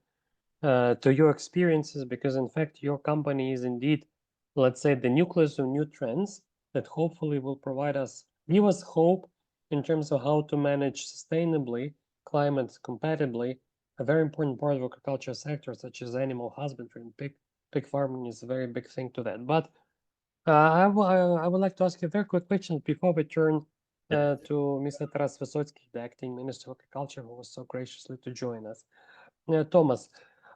to your experiences, because in fact your company is indeed, let's say, the nucleus of new trends that hopefully will give us hope in terms of how to manage sustainably, climate compatibly, a very important part of agriculture sector, such as animal husbandry, and pig farming is a very big thing to that. But I would like to ask you a very quick question before we turn to Mr. Taras Vysotsky, the acting Minister of Agriculture, who was so graciously to join us. Thomas,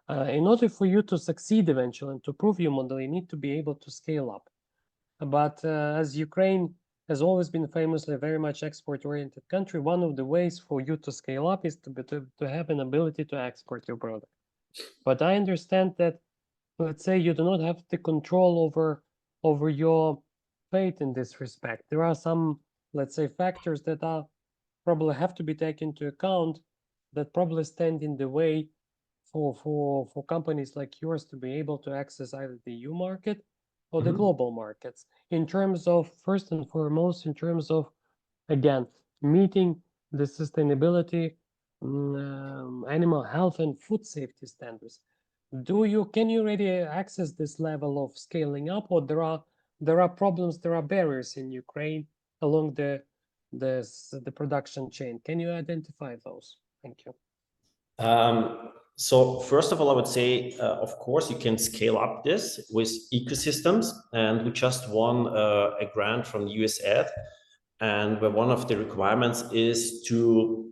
in order for you to succeed eventually and to prove your model, you need to be able to scale up. But as Ukraine has always been famously a very much export-oriented country, one of the ways for you to scale up is to have an ability to export your product. But I understand that, let's say, you do not have the control over your fate in this respect. There are some, let's say, factors that are probably have to be taken into account that probably stand in the way for companies like yours to be able to access either the EU market or the global markets, in terms of, first and foremost, in terms of, again, meeting the sustainability, animal health and food safety standards. Can you really access this level of scaling up, or there are problems, there are barriers in Ukraine along the production chain? Can you identify those? Thank you. So first of all, I would say, of course, you can scale up this with ecosystems, and we just won a grant from the USAID, and where one of the requirements is to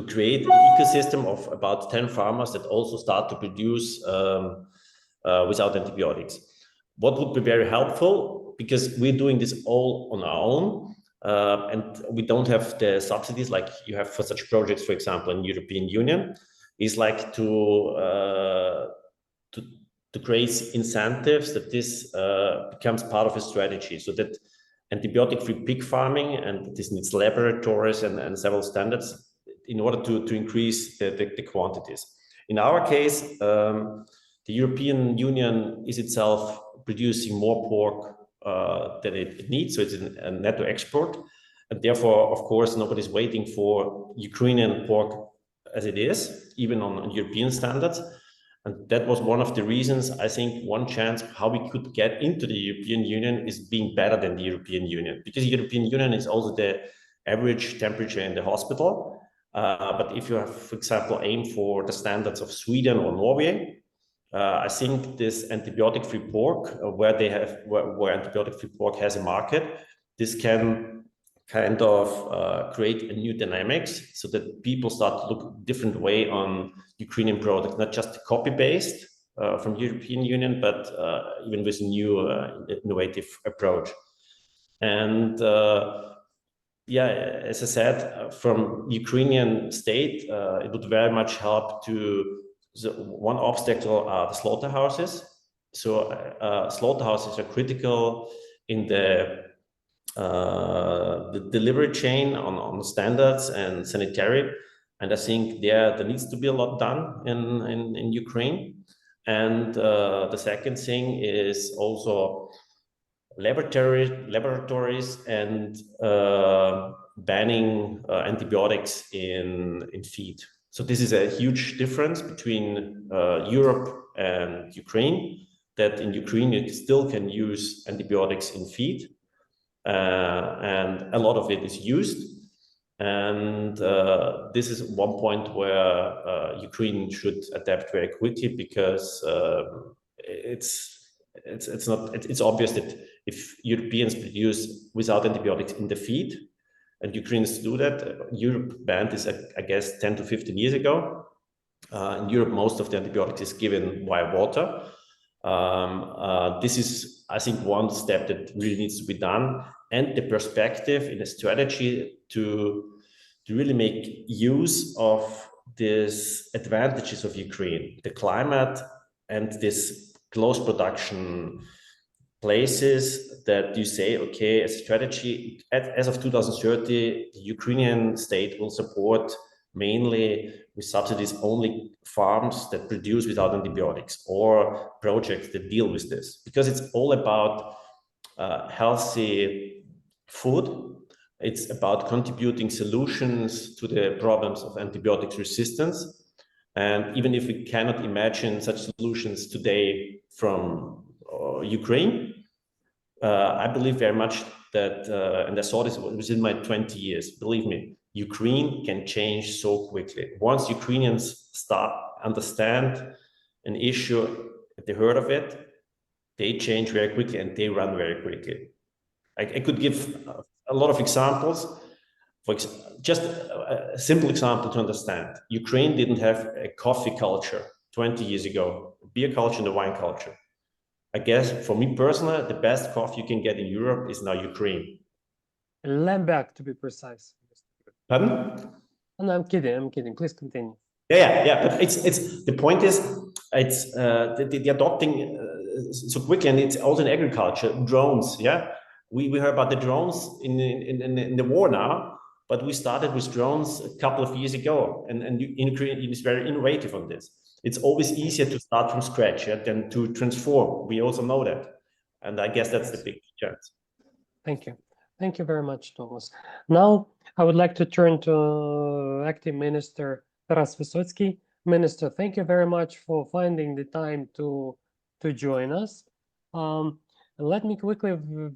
create an ecosystem of about 10 farmers that also start to produce without antibiotics. What would be very helpful, because we're doing this all on our own, and we don't have the subsidies like you have for such projects, for example, in the European Union, is like to create incentives that this becomes part of a strategy, so that antibiotic-free pig farming, and this needs laboratories and several standards in order to increase the quantities. In our case, the European Union is itself producing more pork than it needs, so it's a netto export, and therefore, of course, nobody's waiting for Ukrainian pork as it is, even on European standards. And that was one of the reasons, I think, one chance how we could get into the European Union is being better than the European Union, because the European Union is also the average temperature in the hospital. But if you have, for example, aim for the standards of Sweden or Norway, I think this antibiotic-free pork, where antibiotic-free pork has a market, this can kind of create a new dynamics, so that people start to look a different way on Ukrainian product, not just copy-based from European Union, but even with a new innovative approach. And yeah, as I said, from Ukrainian state, it would very much help to, one obstacle are the slaughterhouses. So slaughterhouses are critical in the delivery chain on standards and sanitary, and I think there needs to be a lot done in Ukraine. And the second thing is also laboratories and banning antibiotics in feed. So this is a huge difference between Europe and Ukraine, that in Ukraine you still can use antibiotics in feed, and a lot of it is used. And this is one point where Ukraine should adapt very quickly, because it's obvious that if Europeans produce without antibiotics in the feed, and Ukrainians do that, Europe banned this, I guess, 10 to 15 years ago. In Europe, most of the antibiotics is given via water. This is, I think, one step that really needs to be done, and the perspective in a strategy to really make use of these advantages of Ukraine, the climate and this close production places that you say, okay, a strategy as of 2030, the Ukrainian state will support mainly with subsidies only farms that produce without antibiotics or projects that deal with this, because it's all about healthy food. It's about contributing solutions to the problems of antibiotics resistance. And even if we cannot imagine such solutions today from Ukraine, I believe very much that, and I saw this within my 20 years, believe me, Ukraine can change so quickly. Once Ukrainians start understand an issue at the heart of it, they change very quickly and they run very quickly. I could give a lot of examples. Just a simple example to understand. Ukraine didn't have a coffee culture 20 years ago, a beer culture and a wine culture. I guess for me personally, the best coffee you can get in Europe is now Ukraine. Lemberg, to be precise. Pardon? No, I'm kidding. Please continue. Yeah. But it's the point is, it's the adopting so quickly, and it's also in agriculture. Drones, yeah. We heard about the drones in the war now, but we started with drones a couple of years ago, and Ukraine is very innovative on this. It's always easier to start from scratch than to transform. We also know that, and I guess that's the big chance. Thank you. Thank you very much, Thomas. Now, I would like to turn to Acting Minister Taras Vysotsky. Minister, thank you very much for finding the time to join us. Let me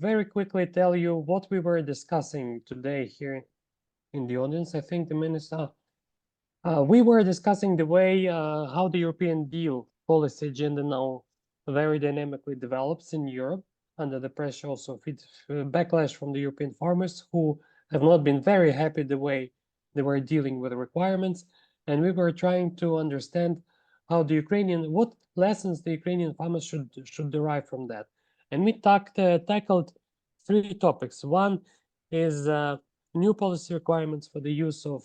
very quickly tell you what we were discussing today here in the audience. I think the minister, we were discussing the way how the European deal policy agenda now very dynamically develops in Europe, under the pressure also of backlash from the European farmers, who have not been very happy the way they were dealing with the requirements. And we were trying to understand how what lessons the Ukrainian farmers should derive from that. And we tackled 3 topics. One is new policy requirements for the use of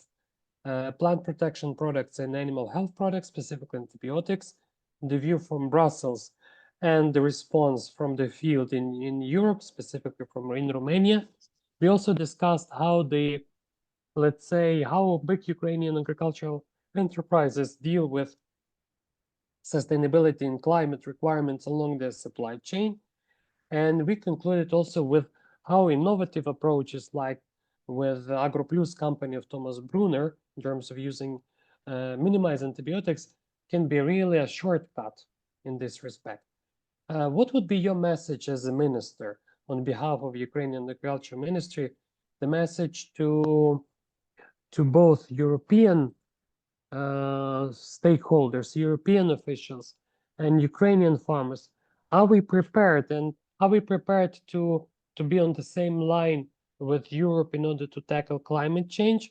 plant protection products and animal health products, specifically antibiotics, the view from Brussels and the response from the field in Europe, specifically in Romania. We also discussed how how big Ukrainian agricultural enterprises deal with sustainability and climate requirements along their supply chain. And we concluded also with how innovative approaches like with the AgroPlus company of Thomas Brunner, in terms of using minimized antibiotics, can be really a shortcut in this respect. What would be your message as a minister on behalf of Ukrainian Agriculture Ministry, the message to both European stakeholders, European officials, and Ukrainian farmers? Are we prepared, and are we prepared to be on the same line with Europe in order to tackle climate change?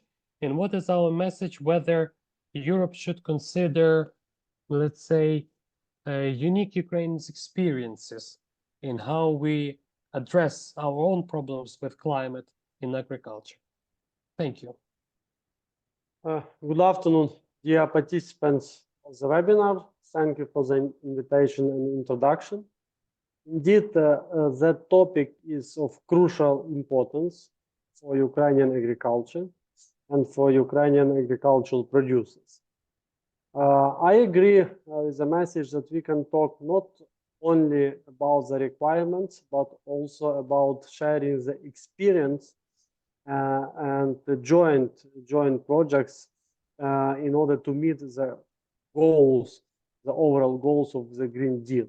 And what is our message, whether Europe should consider, let's say, unique Ukrainian experiences in how we address our own problems with climate in agriculture? Thank you. Good afternoon, dear participants of the webinar. Thank you for the invitation and introduction. Indeed, that topic is of crucial importance for Ukrainian agriculture and for Ukrainian agricultural producers. I agree with the message that we can talk not only about the requirements, but also about sharing the experience and the joint projects in order to meet the goals, the overall goals of the Green Deal.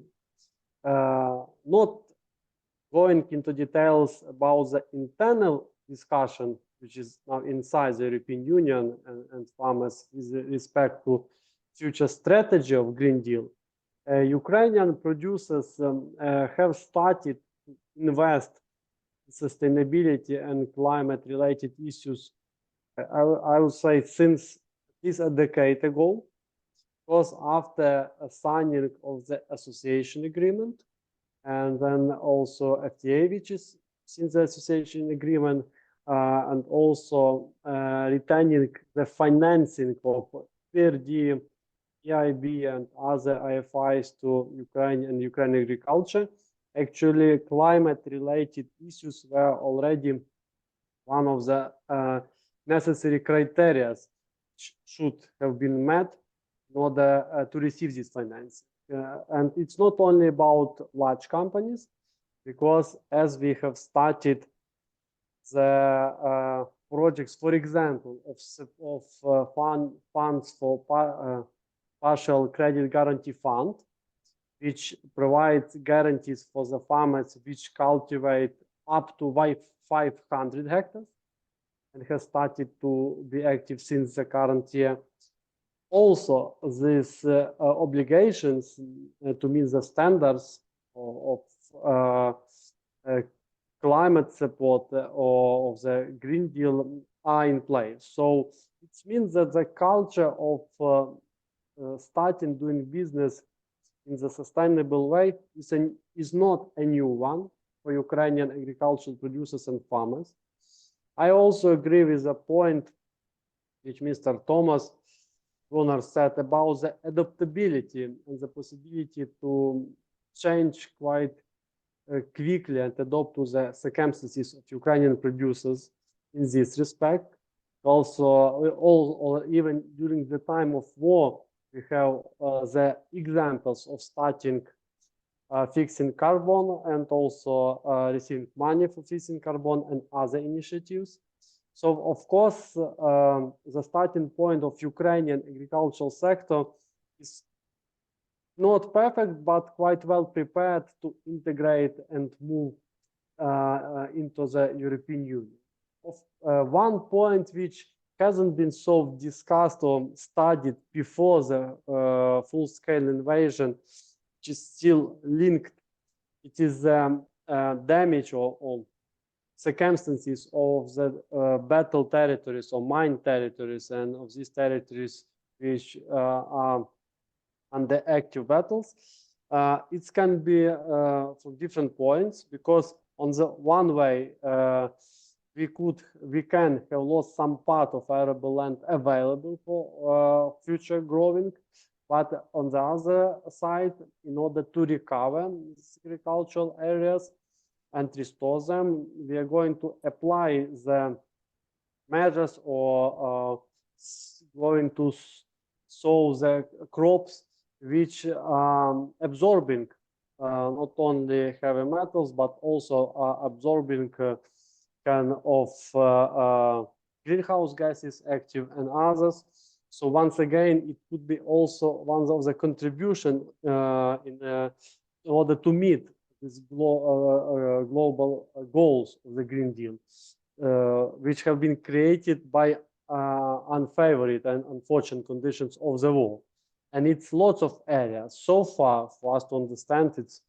Not going into details about the internal discussion, which is now inside the European Union and farmers with respect to future strategy of Green Deal, Ukrainian producers have started to invest in sustainability and climate-related issues, I would say, since at least a decade ago. because after a signing of the association agreement, and then also FTA, which is since the association agreement, and also retaining the financing of PRD, EIB, and other IFIs to Ukraine and Ukrainian agriculture. Actually, climate-related issues were already one of the necessary criteria should have been met in order to receive this financing. And it's not only about large companies, because as we have started the projects, for example, of funds for partial credit guarantee fund, which provides guarantees for the farmers which cultivate up to 500 hectares and has started to be active since the current year. Also, these obligations to meet the standards of climate support or of the Green Deal are in place. So it means that the culture of starting doing business in the sustainable way is not a new one for Ukrainian agricultural producers and farmers. I also agree with the point which Mr. Thomas Brunner said about the adaptability and the possibility to change quite quickly and adapt to the circumstances of Ukrainian producers in this respect. Also, even during the time of war, we have the examples of starting fixing carbon and also receiving money for fixing carbon and other initiatives. So, of course, the starting point of Ukrainian agricultural sector is not perfect, but quite well prepared to integrate and move into the European Union. One point which hasn't been so discussed or studied before the full-scale invasion, which is still linked, it is damage or circumstances of the battle territories or mine territories, and of these territories which are under active battles. It can be from different points, because on the one way we can have lost some part of arable land available for future growing, but on the other side, in order to recover these agricultural areas and restore them, we are going to apply the measures or going to sow the crops which are absorbing not only heavy metals, but also absorbing kind of greenhouse gases, active and others. So once again, it could be also one of the contribution in order to meet these global goals of the Green Deal, which have been created by unfavorable and unfortunate conditions of the war. And it's lots of areas. So far, for us to understand, it's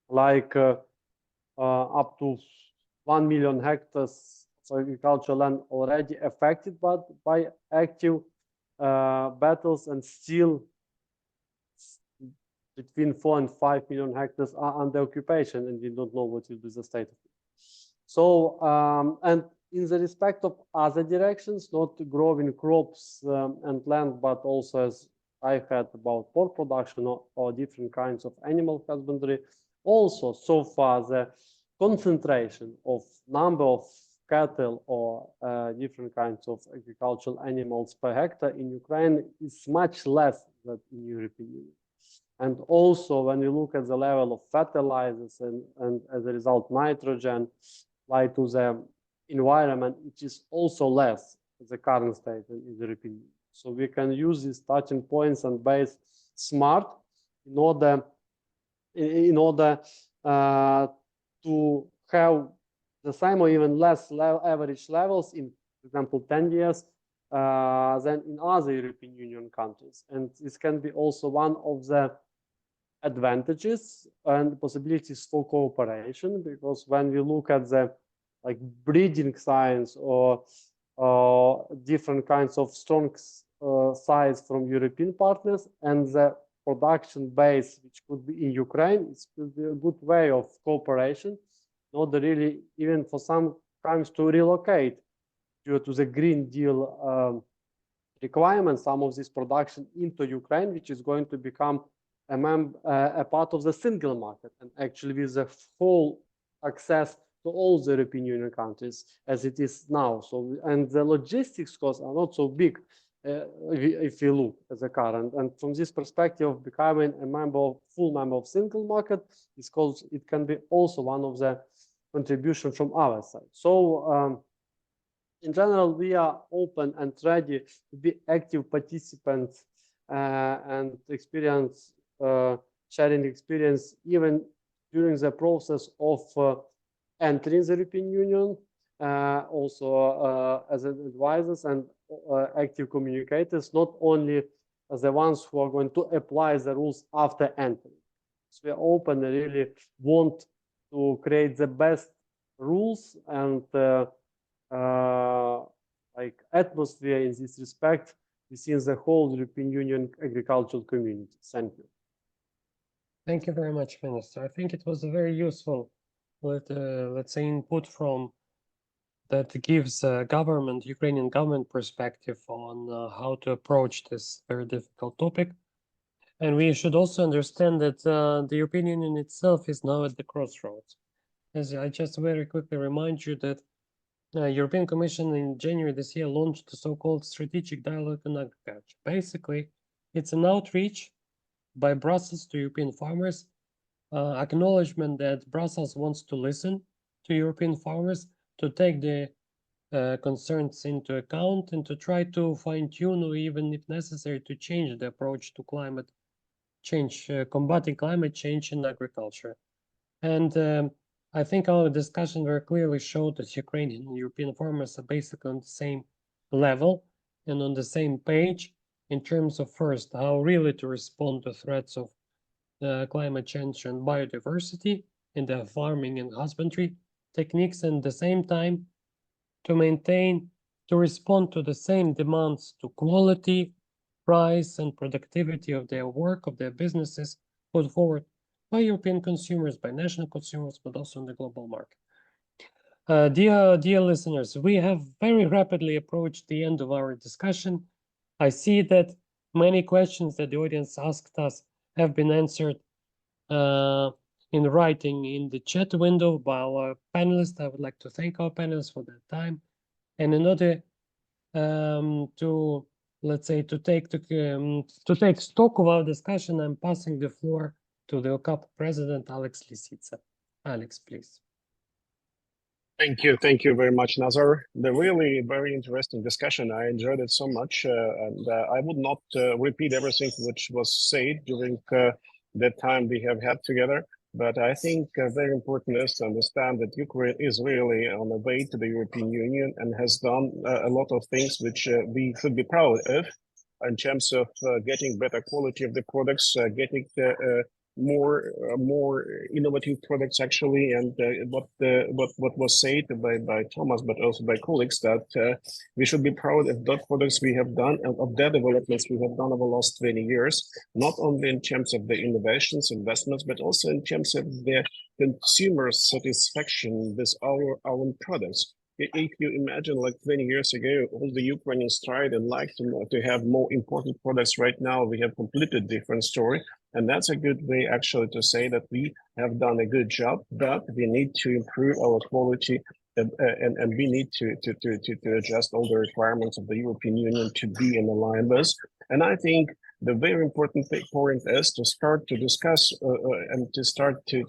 like up to 1 million hectares of agricultural land already affected by active battles, and still between 4 and 5 million hectares are under occupation, and we don't know what will be the state of it. So, and in the respect of other directions, not growing crops and land, but also, as I had about pork production or different kinds of animal husbandry, also so far the concentration of number of cattle or different kinds of agricultural animals per hectare in Ukraine is much less than in European Union. And also when you look at the level of fertilizers and as a result nitrogen applied to the environment, it is also less at the current state in the European Union. So we can use these starting points and base smart in order to have the same or even less average levels in, for example, 10 years than in other European Union countries. And this can be also one of the advantages and possibilities for cooperation, because when we look at the breeding science or different kinds of strong sides from European partners, and the production base, which could be in Ukraine, it could be a good way of cooperation, not really even for some times to relocate due to the Green Deal requirements, some of this production into Ukraine, which is going to become a part of the single market, and actually with the full access to all the European Union countries as it is now. So, and the logistics costs are not so big if you look at the current. And from this perspective of becoming a full member of single market, it can be also one of the contributions from our side. So in general, we are open and ready to be active participants and sharing experience even during the process of entering the European Union, also as advisors and active communicators, not only as the ones who are going to apply the rules after entering. So we are open and really want to create the best rules and like atmosphere in this respect within the whole European Union agricultural community. Thank you. Thank you very much, Minister. I think it was a very useful, let's say, input from that gives Ukrainian government perspective on how to approach this very difficult topic. And we should also understand that the European Union itself is now at the crossroads. As I just very quickly remind you that European Commission in January this year launched the so-called Strategic Dialogue on Agriculture. Basically, it's an outreach by Brussels to European farmers, acknowledgement that Brussels wants to listen to European farmers, to take the concerns into account and to try to fine-tune or even, if necessary, to change the approach to climate change, combating climate change in agriculture. And I think our discussion very clearly showed that Ukrainian and European farmers are basically on the same level and on the same page in terms of, first, how really to respond to threats of climate change and biodiversity in their farming and husbandry techniques, and at the same time to respond to the same demands to quality, price, and productivity of their work, of their businesses put forward by European consumers, by national consumers, but also in the global market. Dear listeners, we have very rapidly approached the end of our discussion. I see that many questions that the audience asked us have been answered in writing in the chat window by our panelists. I would like to thank our panelists for their time. And in order to, let's say, to take stock of our discussion, I'm passing the floor to the UCAB president, Alex Lisica. Alex, please. Thank you very much, Nazar. The really very interesting discussion. I enjoyed it so much, and I would not repeat everything which was said during the time we have had together. But I think very important is to understand that Ukraine is really on the way to the European Union and has done a lot of things which we should be proud of in terms of getting better quality of the products, getting more innovative products actually, and what was said by Thomas, but also by colleagues, that we should be proud of the products we have done and of the developments we have done over the last 20 years, not only in terms of the innovations, investments, but also in terms of the consumer satisfaction with our own products. If you imagine, like 20 years ago, all the Ukrainians tried and liked to have more important products. Right now, we have completely different story. And that's a good way actually to say that we have done a good job, but we need to improve our quality and we need to adjust all the requirements of the European Union to be in line with. And I think the very important point is to start to discuss and to start to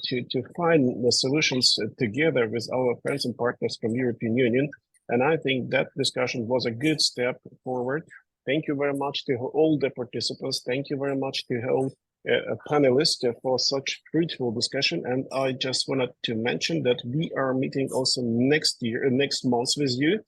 find the solutions together with our friends and partners from European Union. And I think that discussion was a good step forward. Thank you very much to all the participants. Thank you very much to all panelists for such fruitful discussion. And I just wanted to mention that we are meeting also next month with you.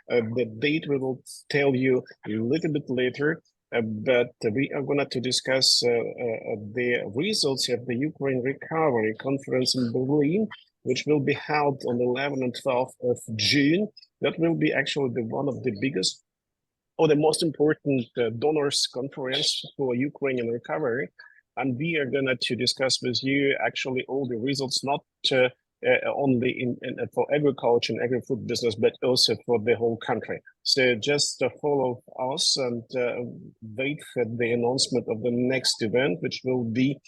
The date we will tell you a little bit later. But we are going to discuss the results of the Ukraine Recovery Conference in Berlin, which will be held on the 11th and 12th of June. That will be actually one of the biggest or the most important donors conference for Ukrainian recovery. And we are going to discuss with you actually all the results, not only for agriculture and agri-food business, but also for the whole country. So just follow us and wait for the announcement of the next event, which will be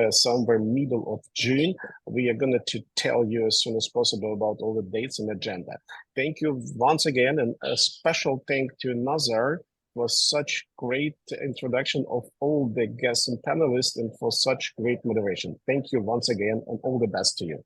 somewhere middle of June. We are going to tell you as soon as possible about all the dates and agenda. Thank you once again, and a special thank to Nazar for such great introduction of all the guests and panelists and for such great moderation. Thank you once again, and all the best to you.